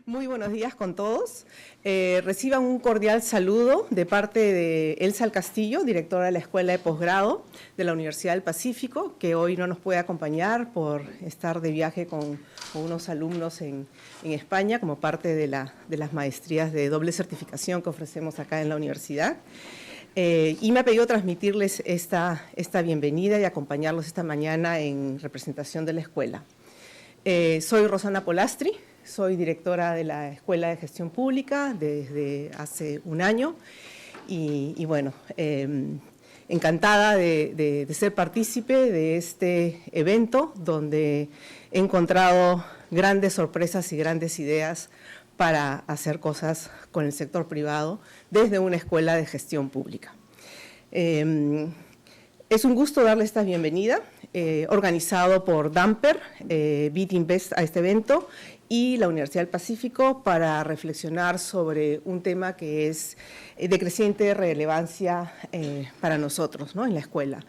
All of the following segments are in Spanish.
Muy buenos días con todos. Reciban un cordial saludo de parte de Elsa El Castillo, directora de la Escuela de Posgrado de la Universidad del Pacífico, que hoy no nos puede acompañar por estar de viaje con unos alumnos en España como parte de las maestrías de doble certificación que ofrecemos acá en la universidad. Y me ha pedido transmitirles esta bienvenida y acompañarlos esta mañana en representación de la escuela. Soy Rosana Polastri, soy directora de la Escuela de Gestión Pública desde hace un año y bueno, encantada de ser partícipe de este evento donde he encontrado grandes sorpresas y grandes ideas para hacer cosas con el sector privado desde una escuela de gestión pública. Es un gusto darle esta bienvenida, organizado por Damper, BIT-Invest a este evento y la Universidad del Pacífico para reflexionar sobre un tema que es de creciente relevancia para nosotros, ¿no?, en la escuela.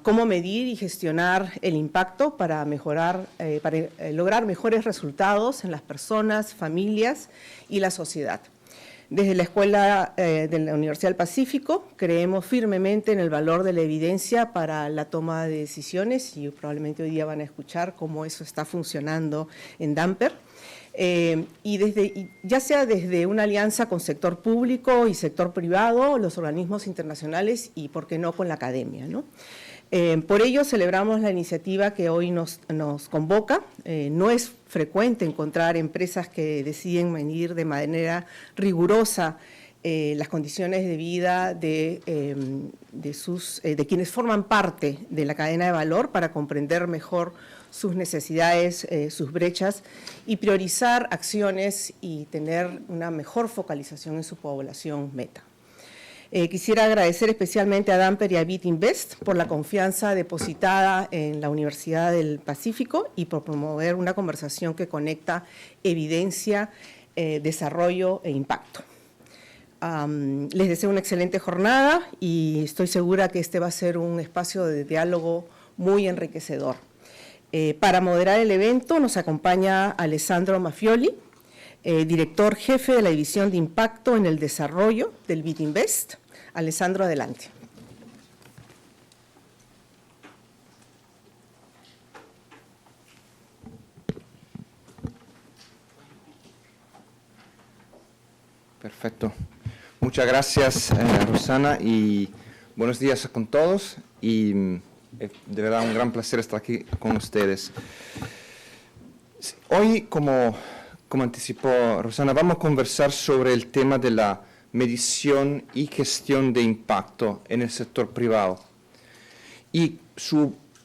Cómo medir y gestionar el impacto para mejorar, lograr mejores resultados en las personas, familias y la sociedad. Desde la Escuela de la Universidad del Pacífico creemos firmemente en el valor de la evidencia para la toma de decisiones y probablemente hoy día van a escuchar cómo eso está funcionando en Damper. Ya sea desde una alianza con sector público y sector privado, los organismos internacionales y, por qué no, con la academia, ¿no? Por ello celebramos la iniciativa que hoy nos convoca. No es frecuente encontrar empresas que deciden medir de manera rigurosa las condiciones de vida de quienes forman parte de la cadena de valor para comprender mejor sus necesidades, sus brechas y priorizar acciones y tener una mejor focalización en su población meta. Quisiera agradecer especialmente a Damper y a BIT-Invest por la confianza depositada en la Universidad del Pacífico y por promover una conversación que conecta evidencia, desarrollo e impacto. Les deseo una excelente jornada y estoy segura que este va a ser un espacio de diálogo muy enriquecedor. Para moderar el evento nos acompaña Alessandro Maffioli, director jefe de la División de Impacto en el Desarrollo del BIT-Invest. Alessandro, adelante. Perfecto. Muchas gracias, Rosana, y buenos días con todos. Y de verdad un gran placer estar aquí con ustedes. Hoy, como anticipó Rosana, vamos a conversar sobre el tema de la medición y gestión de impacto en el sector privado y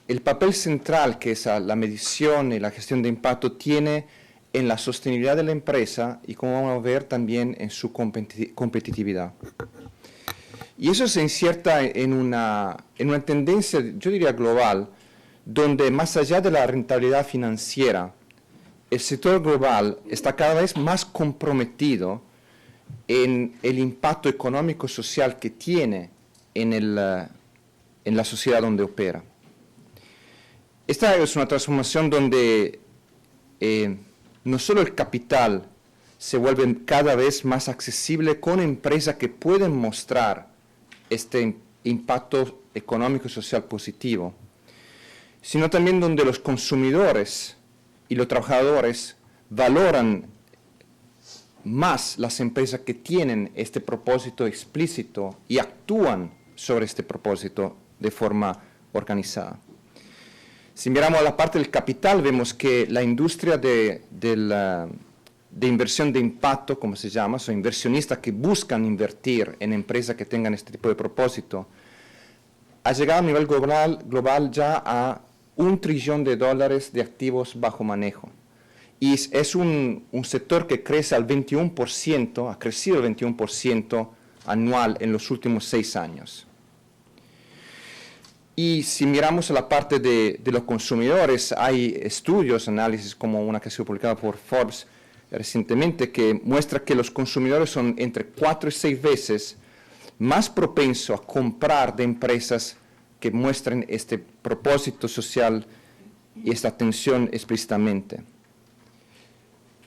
el papel central que la medición y la gestión de impacto tiene en la sostenibilidad de la empresa y, como vamos a ver, también en su competitividad. Y eso se inserta en una tendencia, yo diría, global, donde más allá de la rentabilidad financiera, el sector global está cada vez más comprometido en el impacto económico y social que tiene en la sociedad donde opera. Esta es una transformación donde no solo el capital se vuelve cada vez más accesible con empresas que pueden mostrar este impacto económico y social positivo, sino también donde los consumidores y los trabajadores valoran más las empresas que tienen este propósito explícito y actúan sobre este propósito de forma organizada. Si miramos a la parte del capital, vemos que la industria de inversión de impacto, como se llama, son inversionistas que buscan invertir en empresas que tengan este tipo de propósito, ha llegado a nivel global ya a $1 trillón de activos bajo manejo. Y es un sector que crece al 21%, ha crecido el 21% anual en los últimos 6 años. Y si miramos a la parte de los consumidores, hay estudios, análisis como una que ha sido publicada por Forbes recientemente, que muestra que los consumidores son entre 4 y 6 veces más propensos a comprar de empresas que muestren este propósito social y esta atención explícitamente.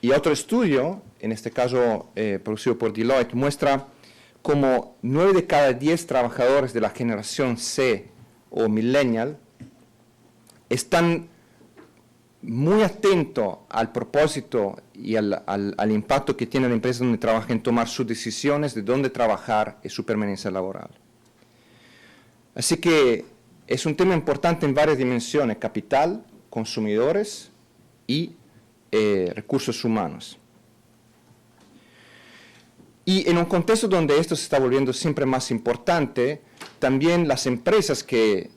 Y otro estudio, en este caso producido por Deloitte, muestra como 9 de cada 10 trabajadores de la generación C o millennial están muy atentos al propósito y al impacto que tiene la empresa donde trabaja en tomar sus decisiones de dónde trabajar y su permanencia laboral. Así que es un tema importante en varias dimensiones: capital, consumidores y recursos humanos. Y en un contexto donde esto se está volviendo siempre más importante, también las empresas que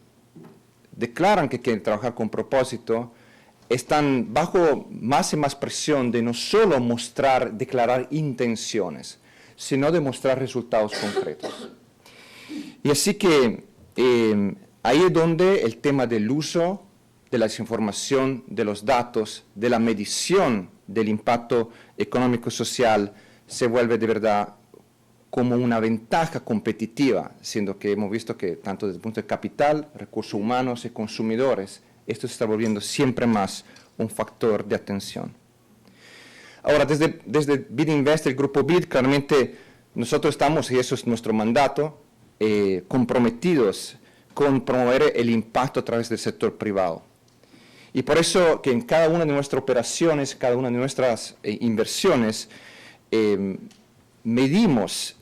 declaran que quieren trabajar con propósito están bajo más y más presión de no solo declarar intenciones, sino de mostrar resultados concretos. Y así que ahí es donde el tema del uso de la desinformación, de los datos, de la medición del impacto económico y social se vuelve de verdad como una ventaja competitiva, siendo que hemos visto que tanto desde el punto de capital, recursos humanos y consumidores, esto se está volviendo siempre más un factor de atención. Ahora, desde BID Invest, el grupo BID, claramente nosotros estamos, y eso es nuestro mandato, comprometidos con promover el impacto a través del sector privado. Y por eso que en cada una de nuestras operaciones, cada una de nuestras inversiones, medimos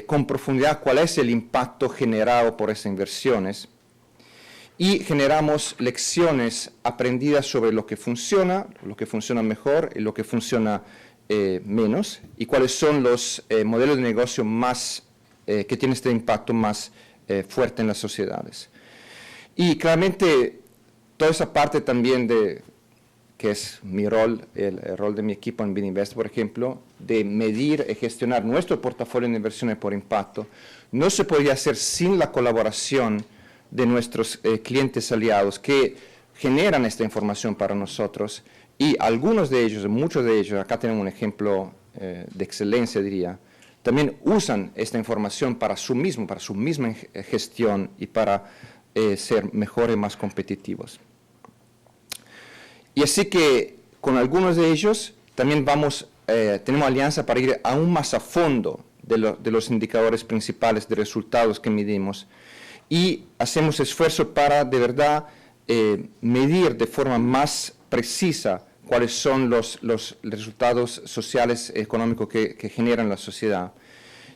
con profundidad cuál es el impacto generado por esas inversiones y generamos lecciones aprendidas sobre lo que funciona mejor y lo que funciona menos, y cuáles son los modelos de negocio más que tienen este impacto más fuerte en las sociedades. Y claramente toda esa parte también que es mi rol, el rol de mi equipo en BID Invest, por ejemplo, de medir y gestionar nuestro portafolio de inversiones por impacto, no se podría hacer sin la colaboración de nuestros clientes aliados que generan esta información para nosotros, y algunos de ellos, muchos de ellos, acá tenemos un ejemplo de excelencia, diría, también usan esta información para su misma gestión y para ser mejores y más competitivos. Y así que con algunos de ellos también tenemos alianza para ir aún más a fondo de los indicadores principales de resultados que medimos, y hacemos esfuerzo para de verdad medir de forma más precisa cuáles son los resultados sociales y económicos que generan la sociedad.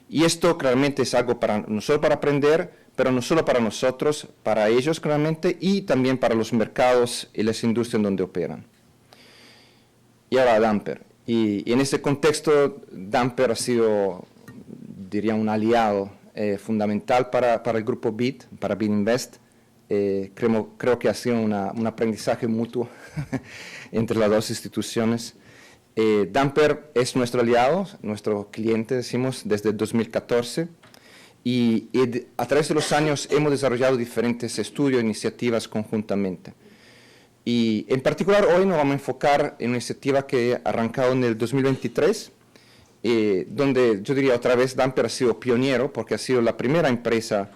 Y esto claramente es algo no solo para aprender, pero no solo para nosotros, para ellos claramente, y también para los mercados y las industrias en donde operan. Y ahora Damper. Y en ese contexto, Damper ha sido, diría, un aliado fundamental para el grupo BID, para BID Invest. Creo que ha sido un aprendizaje mutuo entre las dos instituciones. Damper es nuestro aliado, nuestro cliente, decimos, desde 2014. Y a través de los años hemos desarrollado diferentes estudios e iniciativas conjuntamente. Y en particular hoy nos vamos a enfocar en una iniciativa que ha arrancado en el 2023, donde yo diría otra vez Damper ha sido pionero, porque ha sido la primera empresa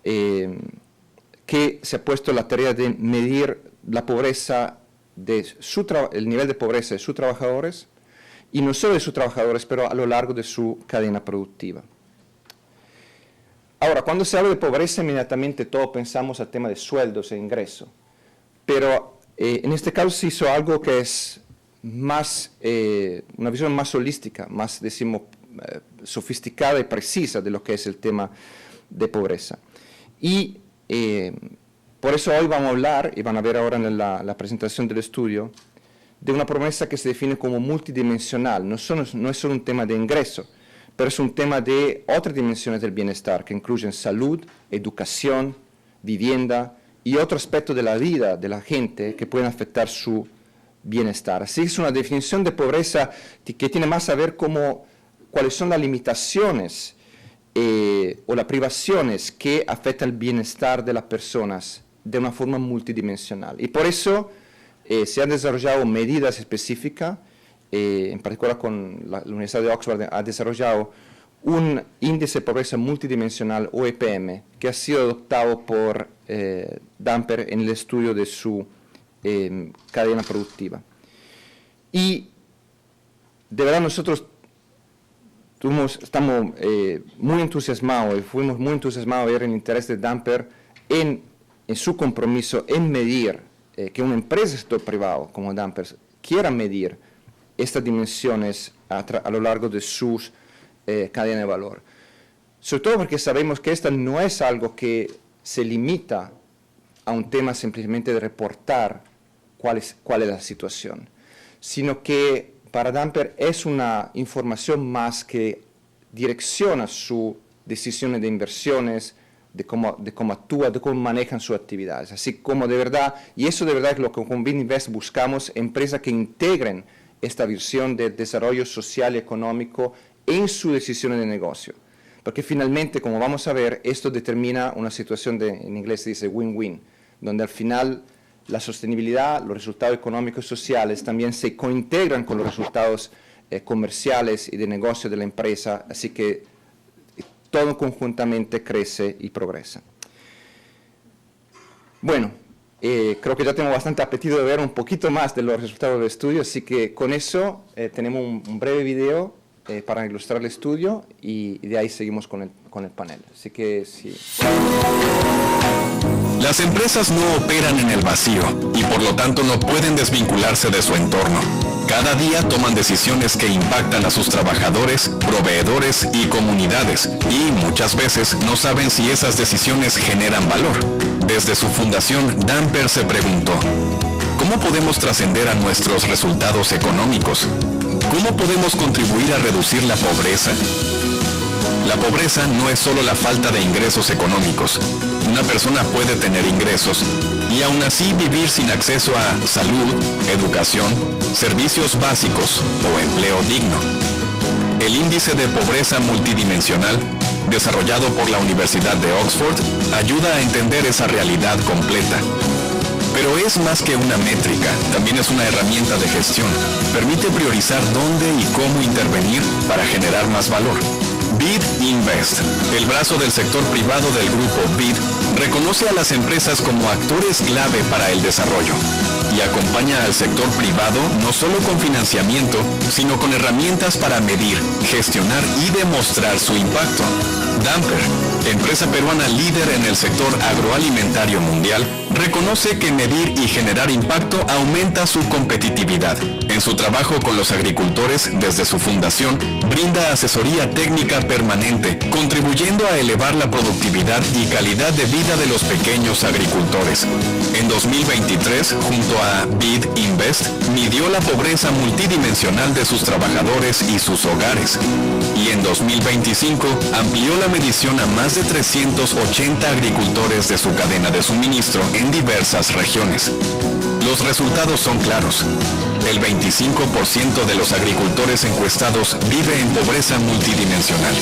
que se ha puesto la tarea de medir la pobreza, el nivel de pobreza de sus trabajadores, y no solo de sus trabajadores, pero a lo largo de su cadena productiva. Ahora, cuando se habla de pobreza, inmediatamente todos pensamos al tema de sueldos e ingresos, pero en este caso se hizo algo que es más, una visión más holística, más, decimos, sofisticada y precisa de lo que es el tema de pobreza. Y por eso hoy vamos a hablar, y van a ver ahora en la presentación del estudio, de una pobreza que se define como multidimensional. No es solo un tema de ingreso, pero es un tema de otras dimensiones del bienestar, que incluyen salud, educación, vivienda y otros aspectos de la vida de la gente que pueden afectar su bienestar. Así es una definición de pobreza que tiene más a ver cuáles son las limitaciones o las privaciones que afectan el bienestar de las personas de una forma multidimensional. Y por eso se han desarrollado medidas específicas. En particular con la Universidad de Oxford ha desarrollado un índice de pobreza multidimensional, o EPM, que ha sido adoptado por Damper en el estudio de su cadena productiva. Y de verdad nosotros estamos muy entusiasmados y fuimos muy entusiasmados de ver el interés de Damper en su compromiso en medir, que una empresa del sector privado como Damper quiera medir estas dimensiones a lo largo de sus cadenas de valor. Sobre todo porque sabemos que esta no es algo que se limita a un tema simplemente de reportar cuál es la situación, sino que para Damper es una información más que direcciona sus decisiones de inversiones, de cómo actúa, de cómo manejan sus actividades. Así como de verdad, y eso de verdad es lo que con BidInvest buscamos, empresas que integren esta visión de desarrollo social y económico en sus decisiones de negocio. Porque finalmente, como vamos a ver, esto determina una situación en inglés se dice win-win, donde al final la sostenibilidad, los resultados económicos y sociales también se cointegran con los resultados comerciales y de negocio de la empresa, así que todo conjuntamente crece y progresa. Bueno, creo que ya tengo bastante apetito de ver un poquito más de los resultados del estudio, así que con eso tenemos un breve video para ilustrar el estudio y de ahí seguimos con el panel. Así que sí. Las empresas no operan en el vacío y por lo tanto no pueden desvincularse de su entorno. Cada día toman decisiones que impactan a sus trabajadores, proveedores y comunidades, y muchas veces no saben si esas decisiones generan valor. Desde su fundación, Damper se preguntó: ¿cómo podemos trascender a nuestros resultados económicos? ¿Cómo podemos contribuir a reducir la pobreza? La pobreza no es solo la falta de ingresos económicos. Una persona puede tener ingresos y aún así vivir sin acceso a salud, educación, servicios básicos o empleo digno. El índice de pobreza multidimensional, desarrollado por la Universidad de Oxford, ayuda a entender esa realidad completa. Pero es más que una métrica, también es una herramienta de gestión. Permite priorizar dónde y cómo intervenir para generar más valor. BidInvest, el brazo del sector privado del grupo BID, reconoce a las empresas como actores clave para el desarrollo y acompaña al sector privado no solo con financiamiento, sino con herramientas para medir, gestionar y demostrar su impacto. Damper, empresa peruana líder en el sector agroalimentario mundial, reconoce que medir y generar impacto aumenta su competitividad. En su trabajo con los agricultores desde su fundación, brinda asesoría técnica permanente, contribuyendo a elevar la productividad y calidad de vida de los pequeños agricultores. En 2023, junto a BidInvest, midió la pobreza multidimensional de sus trabajadores y sus hogares. Y en 2025, amplió la medición a más de 380 agricultores de su cadena de suministro en diversas regiones. Los resultados son claros. El 25% de los agricultores encuestados vive en pobreza multidimensional,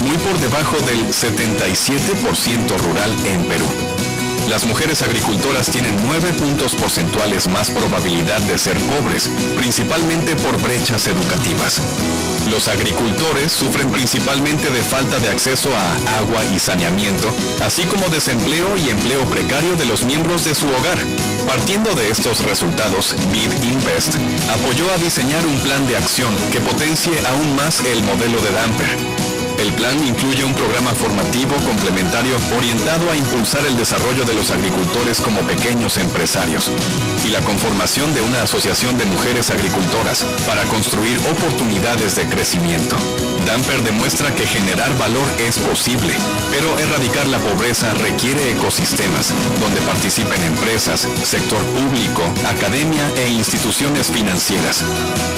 muy por debajo del 77% rural en Perú. Las mujeres agricultoras tienen 9 puntos porcentuales más probabilidad de ser pobres, principalmente por brechas educativas. Los agricultores sufren principalmente de falta de acceso a agua y saneamiento, así como desempleo y empleo precario de los miembros de su hogar. Partiendo de estos resultados, BidInvest apoyó a diseñar un plan de acción que potencie aún más el modelo de Damper. El plan incluye un programa formativo complementario orientado a impulsar el desarrollo de los agricultores como pequeños empresarios y la conformación de una asociación de mujeres agricultoras para construir oportunidades de crecimiento. Damper demuestra que generar valor es posible, pero erradicar la pobreza requiere ecosistemas donde participen empresas, sector público, academia e instituciones financieras.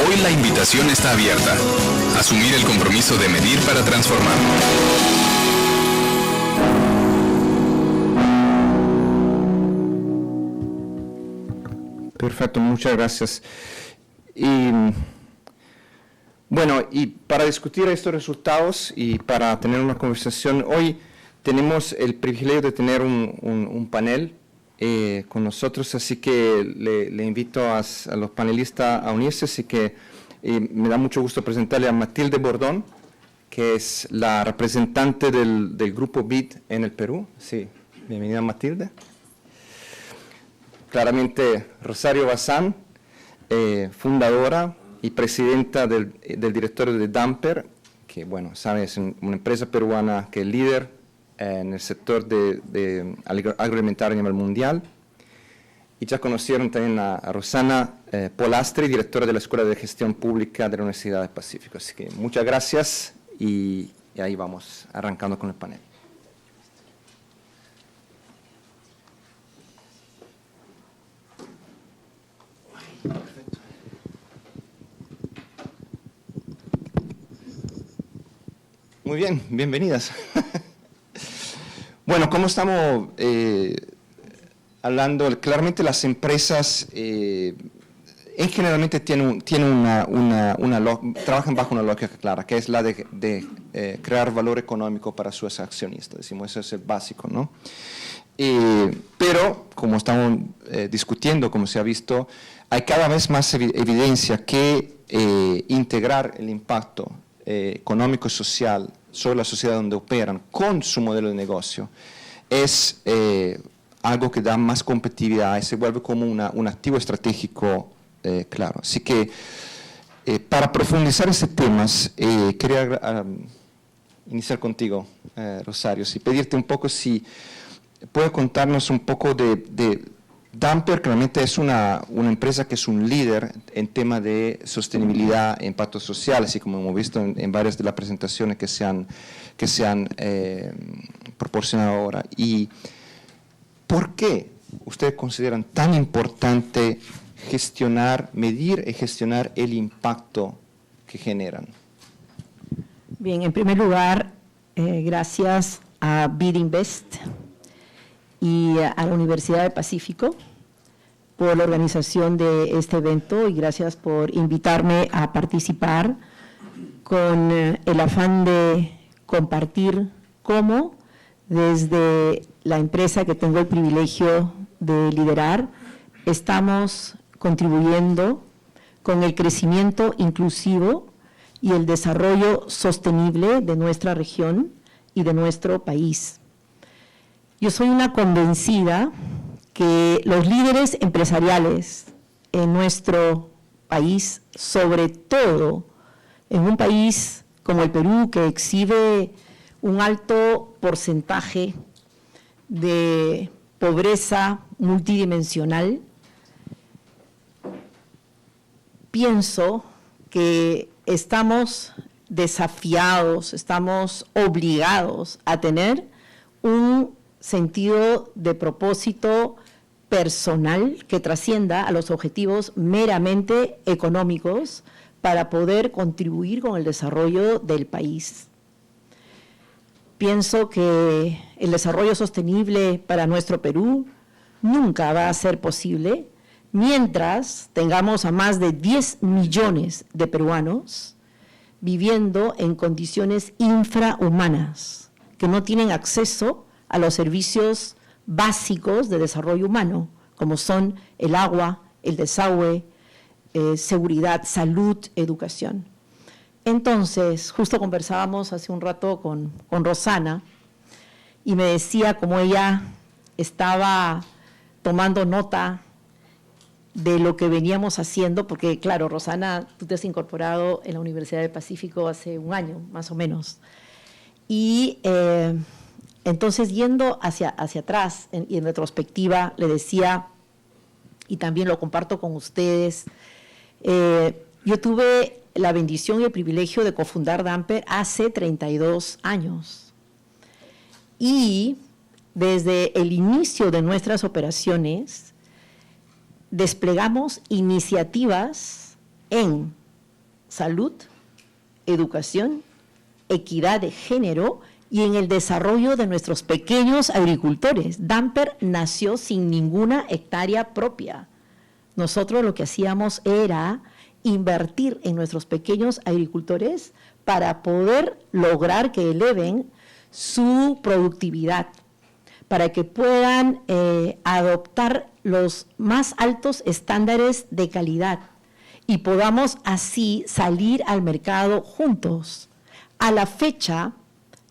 Hoy la invitación está abierta. Asumir el compromiso de medir para transformar. Perfecto, muchas gracias. Y bueno, y para discutir estos resultados y para tener una conversación, hoy tenemos el privilegio de tener un panel con nosotros, así que le invito a los panelistas a unirse, así que me da mucho gusto presentarle a Matilde Bordón, que es la representante del grupo BID en el Perú. Sí, bienvenida Matilde. Claramente Rosario Bazán, fundadora y presidenta del directorio de Damper, que bueno, sabe, es una empresa peruana que es líder en el sector de agroalimentario a nivel mundial. Y ya conocieron también a Rosana Polastri, directora de la Escuela de Gestión Pública de la Universidad del Pacífico. Así que muchas gracias y ahí vamos arrancando con el panel. Muy bien, bienvenidas. Bueno, como estamos hablando, claramente las empresas generalmente trabajan bajo una lógica clara, que es la de crear valor económico para sus accionistas. Decimos, eso es el básico, ¿no? Pero, como estamos discutiendo, como se ha visto, hay cada vez más evidencia que integrar el impacto económico y social sobre la sociedad donde operan con su modelo de negocio es algo que da más competitividad y se vuelve como un activo estratégico claro. Así que para profundizar ese temas, quería iniciar contigo, Rosario, y pedirte un poco si puedes contarnos un poco de Damper. Claramente es una empresa que es un líder en tema de sostenibilidad e impacto social, así como hemos visto en varias de las presentaciones que se han proporcionado ahora. ¿Y por qué ustedes consideran tan importante medir y gestionar el impacto que generan? Bien, en primer lugar, gracias a BidInvest y a la Universidad del Pacífico por la organización de este evento y gracias por invitarme a participar con el afán de compartir cómo desde la empresa que tengo el privilegio de liderar estamos contribuyendo con el crecimiento inclusivo y el desarrollo sostenible de nuestra región y de nuestro país. Yo soy una convencida que los líderes empresariales en nuestro país, sobre todo en un país como el Perú, que exhibe un alto porcentaje de pobreza multidimensional, pienso que estamos desafiados, estamos obligados a tener un sentido de propósito personal que trascienda a los objetivos meramente económicos para poder contribuir con el desarrollo del país. Pienso que el desarrollo sostenible para nuestro Perú nunca va a ser posible mientras tengamos a más de 10 millones de peruanos viviendo en condiciones infrahumanas, que no tienen acceso a los servicios básicos de desarrollo humano, como son el agua, el desagüe, seguridad, salud, educación. Entonces, justo conversábamos hace un rato con Rosana y me decía cómo ella estaba tomando nota de lo que veníamos haciendo, porque claro, Rosana, tú te has incorporado en la Universidad del Pacífico hace un año, más o menos. Y entonces, yendo hacia atrás y en retrospectiva, le decía, y también lo comparto con ustedes, yo tuve la bendición y el privilegio de cofundar Damper hace 32 años. Y desde el inicio de nuestras operaciones, desplegamos iniciativas en salud, educación, equidad de género y en el desarrollo de nuestros pequeños agricultores. Damper nació sin ninguna hectárea propia. Nosotros lo que hacíamos era invertir en nuestros pequeños agricultores para poder lograr que eleven su productividad, para que puedan adoptar los más altos estándares de calidad y podamos así salir al mercado juntos. A la fecha,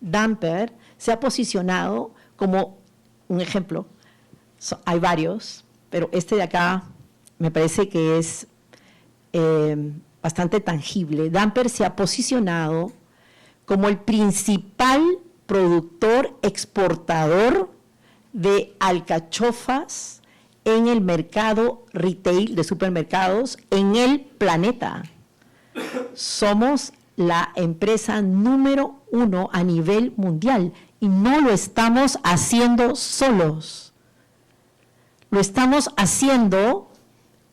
Damper se ha posicionado como un ejemplo. Hay varios, pero este de acá me parece que es bastante tangible. Damper se ha posicionado como el principal productor exportador de alcachofas en el mercado retail de supermercados en el planeta. Somos la empresa número 1 a nivel mundial y no lo estamos haciendo solos. Lo estamos haciendo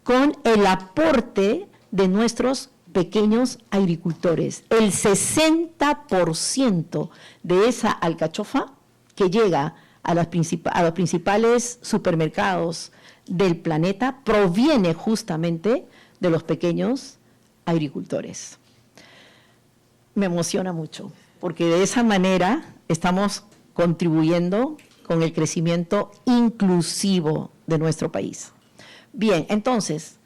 con el aporte de nuestros pequeños agricultores. El 60% de esa alcachofa que llega a los principales supermercados del planeta proviene justamente de los pequeños agricultores. Me emociona mucho, porque de esa manera estamos contribuyendo con el crecimiento inclusivo de nuestro país. Bien, entonces,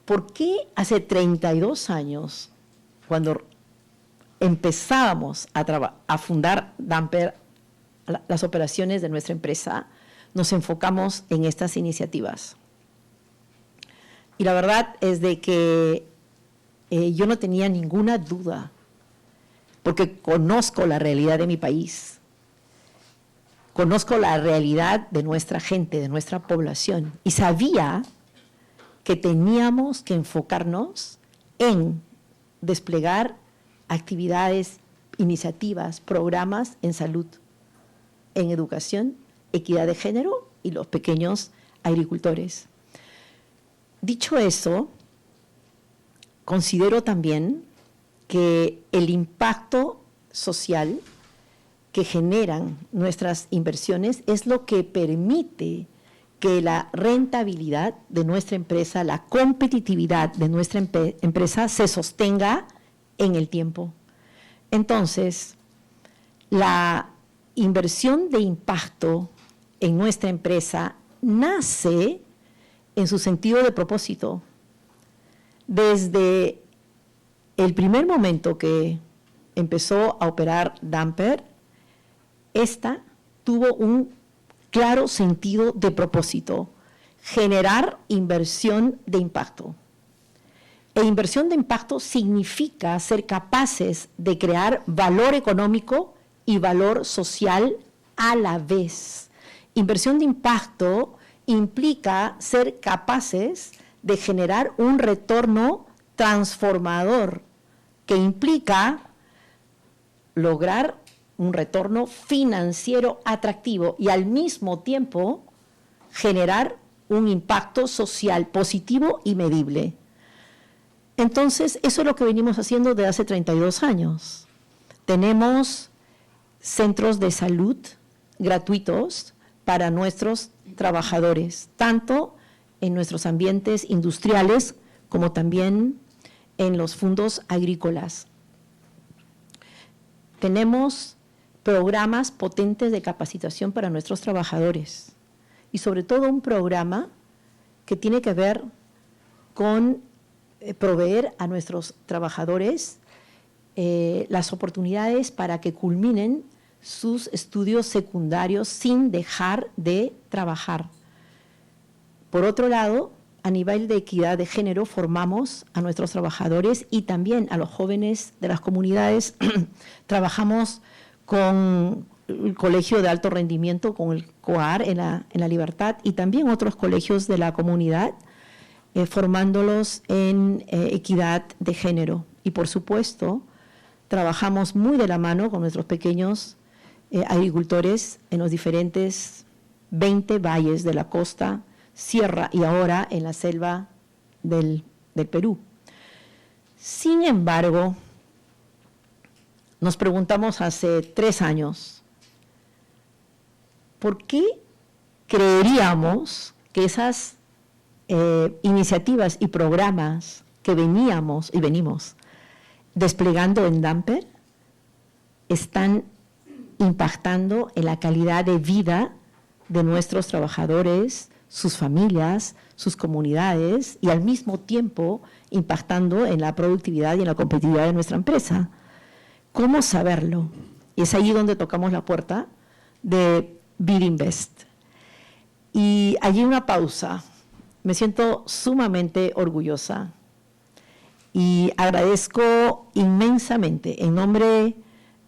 ¿por qué hace 32 años, cuando empezábamos a fundar Damper, las operaciones de nuestra empresa, nos enfocamos en estas iniciativas? Y la verdad es de que yo no tenía ninguna duda, porque conozco la realidad de mi país, conozco la realidad de nuestra gente, de nuestra población, y sabía que teníamos que enfocarnos en desplegar actividades, iniciativas, programas en salud, en educación, equidad de género y los pequeños agricultores. Dicho eso, considero también que el impacto social que generan nuestras inversiones es lo que permite que la rentabilidad de nuestra empresa, la competitividad de nuestra empresa se sostenga en el tiempo. Entonces, la inversión de impacto en nuestra empresa nace en su sentido de propósito. Desde el primer momento que empezó a operar Damper, esta tuvo un claro sentido de propósito: generar inversión de impacto. E inversión de impacto significa ser capaces de crear valor económico y valor social a la vez. Inversión de impacto implica ser capaces de generar un retorno transformador, que implica lograr un retorno financiero atractivo y al mismo tiempo generar un impacto social positivo y medible. Entonces, eso es lo que venimos haciendo desde hace 32 años. Tenemos centros de salud gratuitos para nuestros trabajadores, tanto en nuestros ambientes industriales como también en los fondos agrícolas. Tenemos programas potentes de capacitación para nuestros trabajadores y sobre todo un programa que tiene que ver con proveer a nuestros trabajadores las oportunidades para que culminen sus estudios secundarios sin dejar de trabajar. Por otro lado, a nivel de equidad de género, formamos a nuestros trabajadores y también a los jóvenes de las comunidades. Trabajamos con el Colegio de Alto Rendimiento, con el COAR en la Libertad, y también otros colegios de la comunidad, formándolos en equidad de género. Y por supuesto, trabajamos muy de la mano con nuestros pequeños agricultores en los diferentes 20 valles de la costa, sierra y ahora en la selva del Perú. Sin embargo, nos preguntamos hace 3 años, ¿por qué creeríamos que esas iniciativas y programas que venimos desplegando en Damper están impactando en la calidad de vida de nuestros trabajadores, sus familias, sus comunidades, y al mismo tiempo impactando en la productividad y en la competitividad de nuestra empresa? ¿Cómo saberlo? Y es ahí donde tocamos la puerta de Birinvest. Y allí una pausa. Me siento sumamente orgullosa. Y agradezco inmensamente, en nombre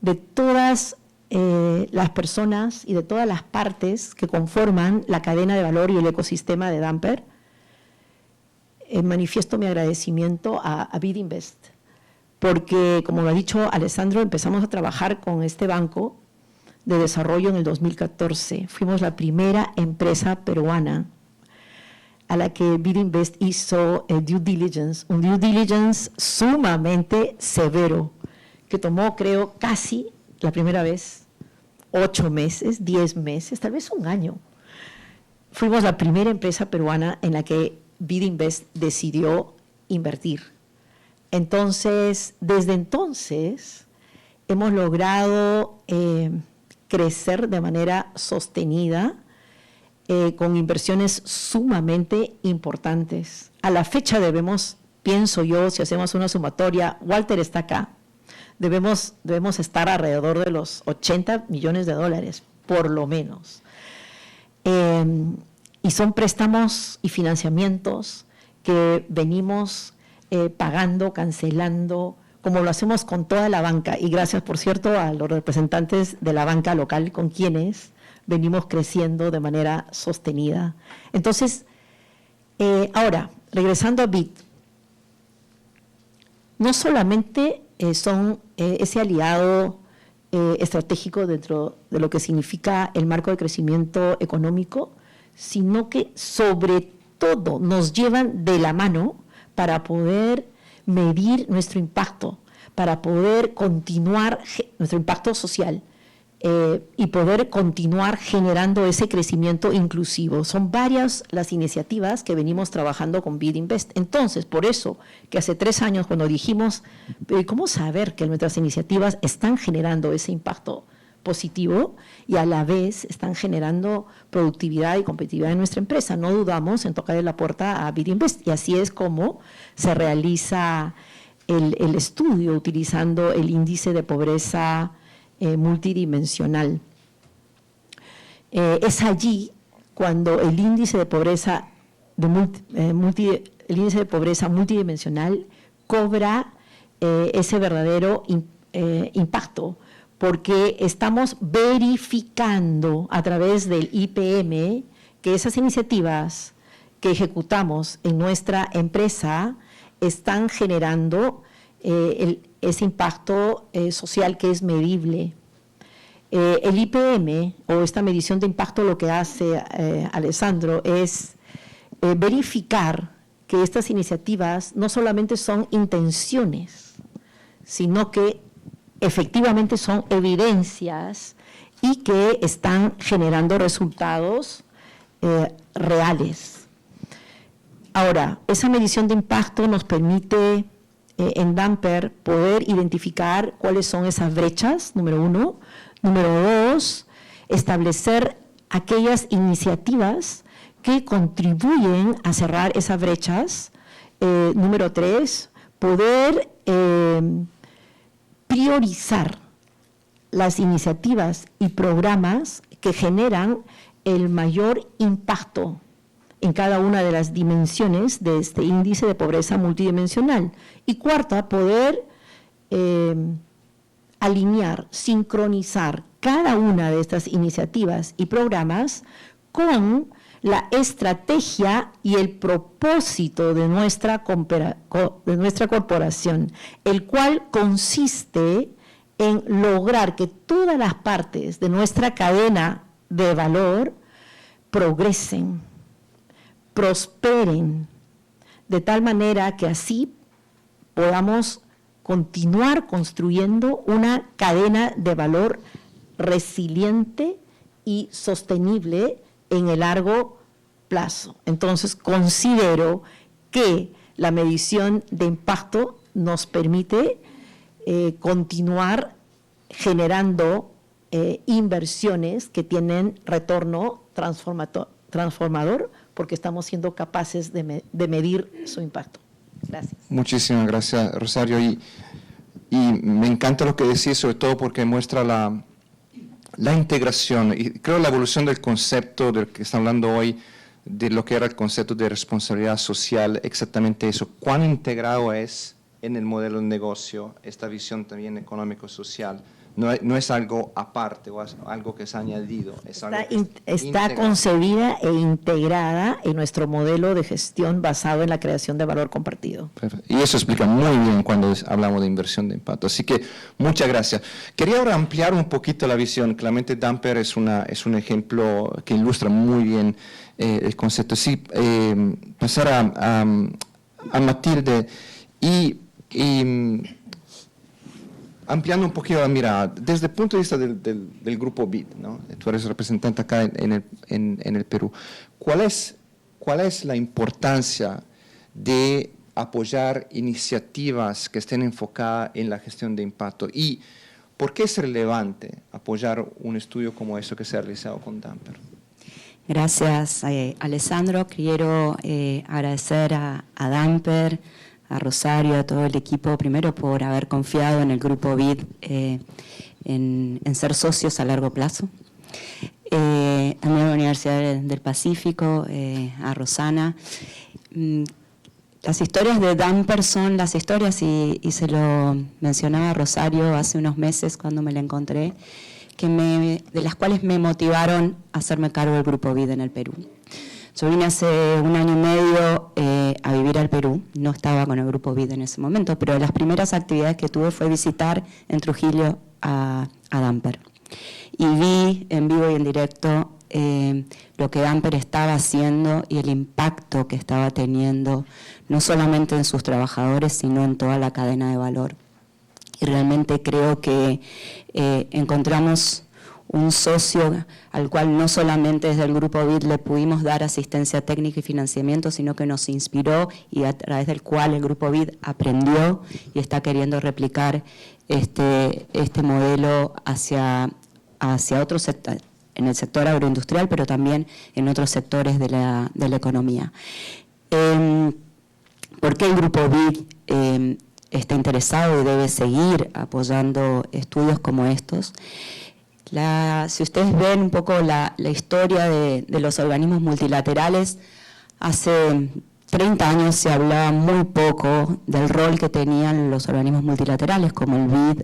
de todas las personas y de todas las partes que conforman la cadena de valor y el ecosistema de Damper, manifiesto mi agradecimiento a BidInvest, porque, como lo ha dicho Alessandro, empezamos a trabajar con este banco de desarrollo en el 2014. Fuimos la primera empresa peruana a la que BidInvest hizo un due diligence sumamente severo, que tomó, creo, casi la primera vez 8 meses, 10 meses, tal vez un año. Fuimos la primera empresa peruana en la que BidInvest decidió invertir. Entonces, desde entonces, hemos logrado crecer de manera sostenida, con inversiones sumamente importantes. A la fecha debemos, pienso yo, si hacemos una sumatoria, Walter está acá, debemos estar alrededor de los $80 millones, por lo menos. Y son préstamos y financiamientos que venimos pagando, cancelando, como lo hacemos con toda la banca. Y gracias, por cierto, a los representantes de la banca local con quienes venimos creciendo de manera sostenida. Entonces, ahora, regresando a BID, no solamente son ese aliado estratégico dentro de lo que significa el marco de crecimiento económico, sino que sobre todo nos llevan de la mano para poder medir nuestro impacto, para poder continuar nuestro impacto social, y poder continuar generando ese crecimiento inclusivo. Son varias las iniciativas que venimos trabajando con BidInvest. Entonces, por eso que hace 3 años, cuando dijimos, ¿cómo saber que nuestras iniciativas están generando ese impacto positivo y a la vez están generando productividad y competitividad en nuestra empresa? No dudamos en tocarle la puerta a BidInvest, y así es como se realiza el estudio utilizando el índice de pobreza multidimensional. Es allí cuando el índice de pobreza multidimensional cobra ese verdadero impacto, porque estamos verificando a través del IPM que esas iniciativas que ejecutamos en nuestra empresa están generando ese impacto social que es medible. El IPM, o esta medición de impacto, lo que hace Alessandro es verificar que estas iniciativas no solamente son intenciones, sino que efectivamente son evidencias y que están generando resultados reales. Ahora, esa medición de impacto nos permite en Damper poder identificar cuáles son esas brechas, número 1. Número 2, establecer aquellas iniciativas que contribuyen a cerrar esas brechas. Número 3, poder priorizar las iniciativas y programas que generan el mayor impacto en cada una de las dimensiones de este índice de pobreza multidimensional. Y cuarta, poder alinear, sincronizar cada una de estas iniciativas y programas con la estrategia y el propósito de nuestra corporación, el cual consiste en lograr que todas las partes de nuestra cadena de valor progresen, prosperen, de tal manera que así podamos continuar construyendo una cadena de valor resiliente y sostenible en el largo plazo. Entonces, considero que la medición de impacto nos permite continuar generando inversiones que tienen retorno transformador, porque estamos siendo capaces de medir su impacto. Gracias. Muchísimas gracias, Rosario. Y me encanta lo que decís, sobre todo porque muestra la integración y creo la evolución del concepto del que está hablando hoy, de lo que era el concepto de responsabilidad social, exactamente eso. Cuán integrado es en el modelo de negocio, esta visión también económico-social. No es algo aparte o es algo que es añadido. Es algo está concebida e integrada en nuestro modelo de gestión basado en la creación de valor compartido. Perfecto. Y eso explica muy bien cuando hablamos de inversión de impacto. Así que muchas gracias. Quería ahora ampliar un poquito la visión. Claramente Damper es un ejemplo que ilustra muy bien el concepto. Sí, pasar a Matilde y ampliando un poquito la mirada, desde el punto de vista del grupo BID, ¿no? Tú eres representante acá en el Perú. ¿Cuál es la importancia de apoyar iniciativas que estén enfocadas en la gestión de impacto? ¿Y por qué es relevante apoyar un estudio como eso que se ha realizado con Damper? Gracias, Alessandro. Quiero agradecer a Damper, a Rosario, a todo el equipo, primero por haber confiado en el Grupo BID en ser socios a largo plazo. También a la Universidad del Pacífico, a Rosana. Las historias de Damper son las historias, y se lo mencionaba a Rosario hace unos meses cuando me la encontré, de las cuales me motivaron a hacerme cargo del Grupo BID en el Perú. Yo vine hace 1 año y medio a vivir al Perú, no estaba con el Grupo BID en ese momento, pero las primeras actividades que tuve fue visitar en Trujillo a Damper. Y vi en vivo y en directo lo que Damper estaba haciendo y el impacto que estaba teniendo, no solamente en sus trabajadores, sino en toda la cadena de valor. Y realmente creo que encontramos un socio al cual no solamente desde el Grupo BID le pudimos dar asistencia técnica y financiamiento, sino que nos inspiró y a través del cual el Grupo BID aprendió y está queriendo replicar este modelo hacia otros sectores, en el sector agroindustrial, pero también en otros sectores de la economía. ¿Por qué el Grupo BID está interesado y debe seguir apoyando estudios como estos? Si ustedes ven un poco la historia de los organismos multilaterales, hace 30 años se hablaba muy poco del rol que tenían los organismos multilaterales, como el BID,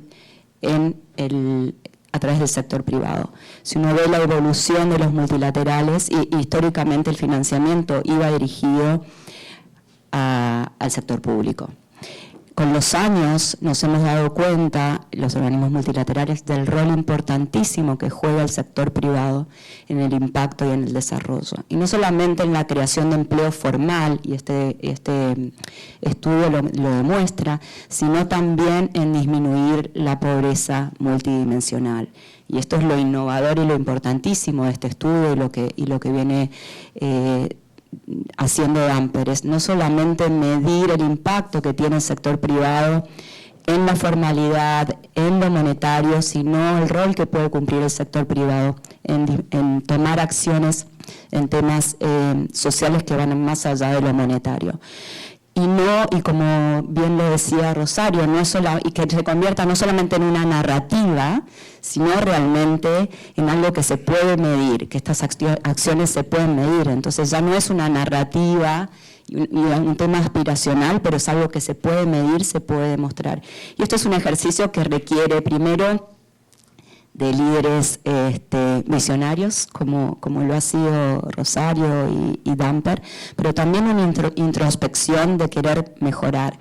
a través del sector privado. Si uno ve la evolución de los multilaterales, y históricamente el financiamiento iba dirigido al sector público. Con los años nos hemos dado cuenta, los organismos multilaterales, del rol importantísimo que juega el sector privado en el impacto y en el desarrollo. Y no solamente en la creación de empleo formal, y este estudio lo demuestra, sino también en disminuir la pobreza multidimensional. Y esto es lo innovador y lo importantísimo de este estudio y lo que viene haciendo Damper, es no solamente medir el impacto que tiene el sector privado en la formalidad, en lo monetario, sino el rol que puede cumplir el sector privado en tomar acciones en temas sociales que van más allá de lo monetario. Y como bien lo decía Rosario, y que se convierta no solamente en una narrativa, sino realmente en algo que se puede medir, que estas acciones se pueden medir. Entonces ya no es una narrativa y un tema aspiracional, pero es algo que se puede medir, se puede demostrar. Y esto es un ejercicio que requiere primero de líderes visionarios, como lo ha sido Rosario y Damper, pero también una introspección de querer mejorar.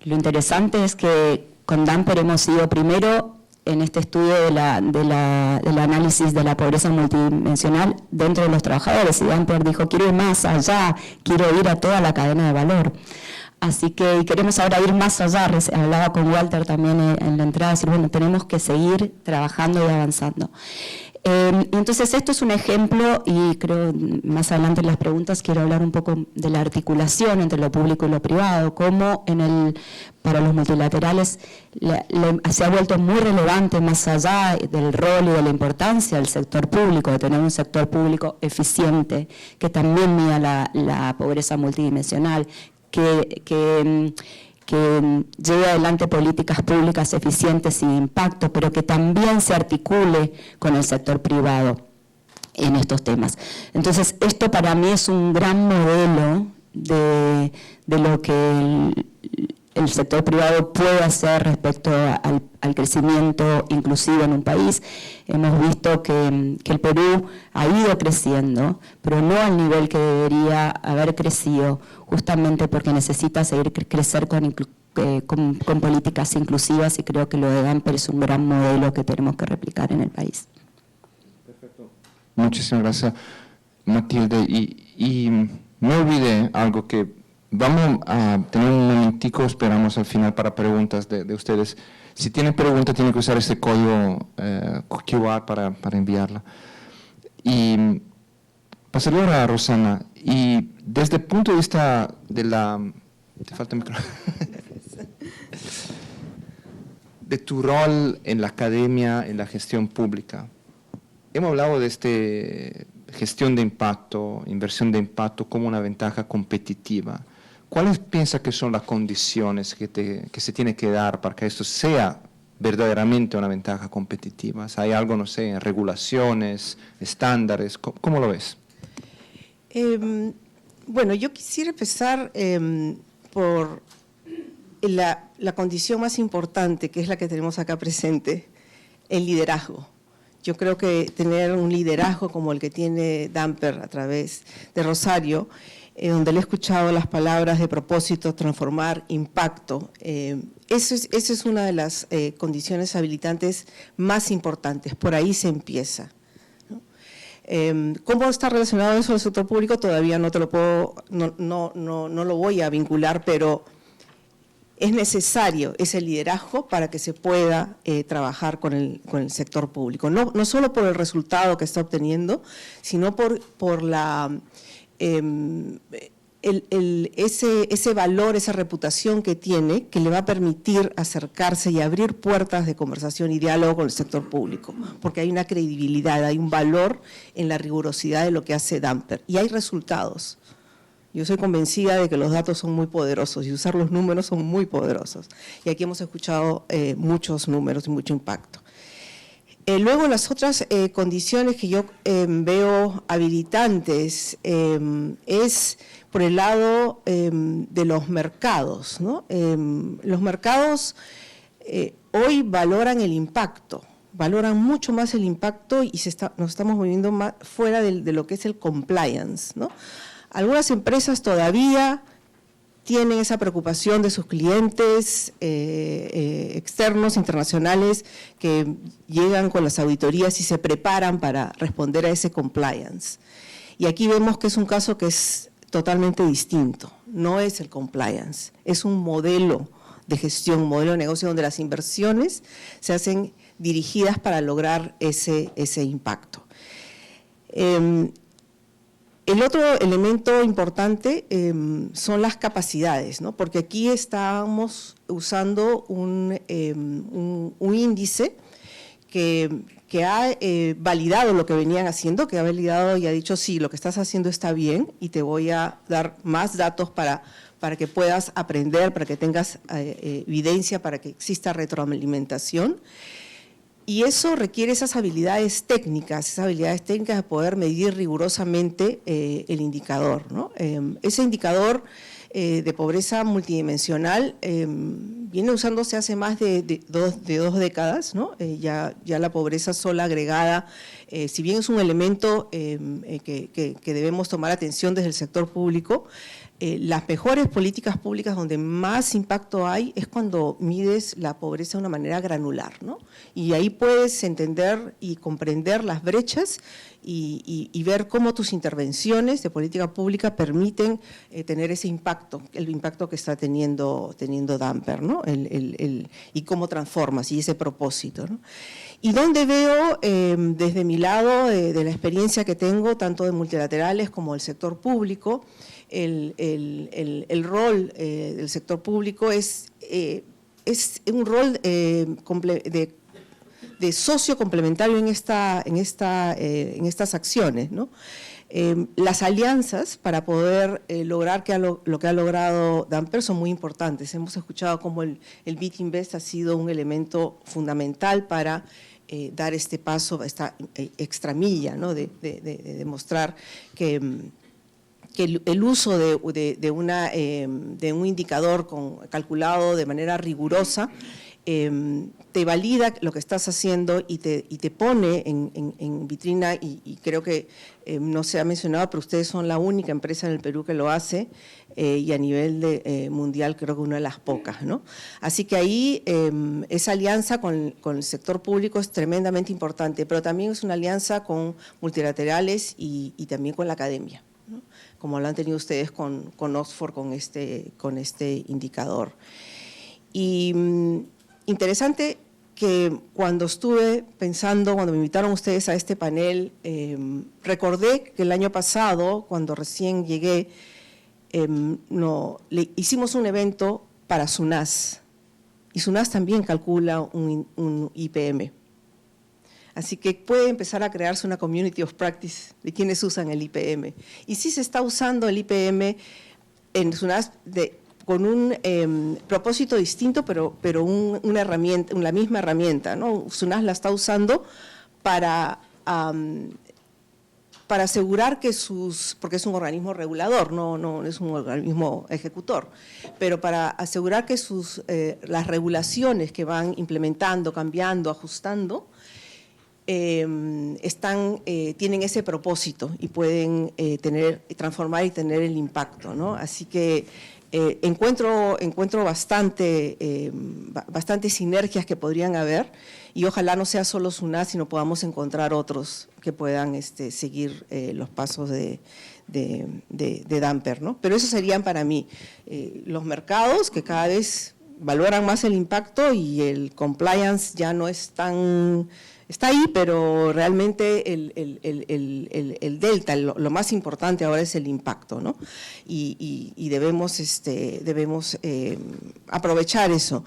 Lo interesante es que con Damper hemos ido primero en este estudio del análisis de la pobreza multidimensional dentro de los trabajadores, y Damper dijo, quiero ir más allá, quiero ir a toda la cadena de valor. Así que queremos ahora ir más allá. Hablaba con Walter también en la entrada, decir, bueno, tenemos que seguir trabajando y avanzando. Entonces esto es un ejemplo, y creo más adelante en las preguntas quiero hablar un poco de la articulación entre lo público y lo privado, cómo para los multilaterales se ha vuelto muy relevante, más allá del rol y de la importancia del sector público, de tener un sector público eficiente, que también mida la pobreza multidimensional, que lleve adelante políticas públicas eficientes y de impacto, pero que también se articule con el sector privado en estos temas. Entonces, esto para mí es un gran modelo de lo que el sector privado puede hacer respecto al crecimiento inclusivo en un país. Hemos visto que el Perú ha ido creciendo, pero no al nivel que debería haber crecido, justamente porque necesita seguir crecer con políticas inclusivas, y creo que lo de Damper es un gran modelo que tenemos que replicar en el país. Perfecto. Muchísimas gracias, Matilde. Y no olvide algo que vamos a tener un momentico, esperamos al final para preguntas de ustedes. Si tienen preguntas, tienen que usar ese código QR para enviarla. Y pasaré ahora a Rosana. Y desde el punto de vista de la... ¿Te falta el micrófono? De tu rol en la academia, en la gestión pública. Hemos hablado de gestión de impacto, inversión de impacto como una ventaja competitiva. ¿Cuáles piensas que son las condiciones que se tiene que dar para que esto sea verdaderamente una ventaja competitiva? ¿Hay algo, no sé, regulaciones, estándares? ¿Cómo lo ves? Bueno, yo quisiera empezar por la condición más importante, que es la que tenemos acá presente, el liderazgo. Yo creo que tener un liderazgo como el que tiene Damper a través de Rosario, donde le he escuchado las palabras de propósito, transformar, impacto, eso es una de las condiciones habilitantes más importantes, por ahí se empieza, ¿no? ¿Cómo está relacionado eso al sector público? Todavía no te lo puedo, no lo voy a vincular, pero es necesario ese liderazgo para que se pueda trabajar con el sector público, no solo por el resultado que está obteniendo, sino por la... ese valor, esa reputación que tiene, que le va a permitir acercarse y abrir puertas de conversación y diálogo con el sector público, porque hay una credibilidad, hay un valor en la rigurosidad de lo que hace Damper, y hay resultados. Yo soy convencida de que los datos son muy poderosos y usar los números son muy poderosos, y aquí hemos escuchado muchos números y mucho impacto. Luego, las otras condiciones que yo veo habilitantes es por el lado de los mercados, ¿no? Los mercados hoy valoran el impacto, valoran mucho más el impacto, y nos estamos moviendo más fuera de lo que es el compliance, ¿no? Algunas empresas todavía tienen esa preocupación de sus clientes externos, internacionales, que llegan con las auditorías y se preparan para responder a ese compliance. Y aquí vemos que es un caso que es totalmente distinto, no es el compliance, es un modelo de gestión, un modelo de negocio donde las inversiones se hacen dirigidas para lograr ese impacto. El otro elemento importante son las capacidades, ¿no? Porque aquí estamos usando un índice que ha validado lo que venían haciendo, que ha validado y ha dicho, sí, lo que estás haciendo está bien, y te voy a dar más datos para que puedas aprender, para que tengas evidencia, para que exista retroalimentación. Y eso requiere esas habilidades técnicas de poder medir rigurosamente el indicador, ¿no? Ese indicador de pobreza multidimensional viene usándose hace más de dos décadas, ¿no? Ya la pobreza sola agregada, si bien es un elemento que debemos tomar atención desde el sector público, las mejores políticas públicas donde más impacto hay es cuando mides la pobreza de una manera granular, ¿no? Y ahí puedes entender y comprender las brechas y ver cómo tus intervenciones de política pública permiten tener ese impacto, el impacto que está teniendo Damper, ¿no? Y cómo transformas, y ese propósito, ¿no? Y donde veo, desde mi lado, de la experiencia que tengo, tanto de multilaterales como del sector público, el rol del sector público es un rol de socio complementario en estas acciones, ¿no? Las alianzas para poder lograr lo que ha logrado Damper son muy importantes. Hemos escuchado cómo el BIT Invest ha sido un elemento fundamental para dar este paso, esta extramilla, ¿no? de demostrar que que el uso de un indicador calculado de manera rigurosa te valida lo que estás haciendo y te pone en vitrina, y creo que no se ha mencionado, pero ustedes son la única empresa en el Perú que lo hace, y a nivel mundial creo que una de las pocas, ¿no? Así que ahí esa alianza con el sector público es tremendamente importante, pero también es una alianza con multilaterales y también con la academia, ¿no? Como lo han tenido ustedes con Oxford, con este indicador. Y interesante que cuando estuve pensando, cuando me invitaron ustedes a este panel, recordé que el año pasado, cuando recién llegué, hicimos un evento para SUNAS, y SUNAS también calcula un IPM. Así que puede empezar a crearse una community of practice de quienes usan el IPM. Y sí se está usando el IPM en SUNAS con un propósito distinto, pero una herramienta, la misma herramienta, ¿no? SUNAS la está usando para asegurar que porque es un organismo regulador, no es un organismo ejecutor, pero para asegurar que las regulaciones que van implementando, cambiando, ajustando, tienen ese propósito y pueden transformar y tener el impacto, ¿no? Así que encuentro bastantes sinergias que podrían haber, y ojalá no sea solo SUNAS, sino podamos encontrar otros que puedan seguir los pasos de Damper, ¿no? Pero esos serían para mí los mercados que cada vez valoran más el impacto, y el compliance ya no es tan… Está ahí, pero realmente el delta, lo más importante ahora es el impacto, ¿no? Y debemos aprovechar eso.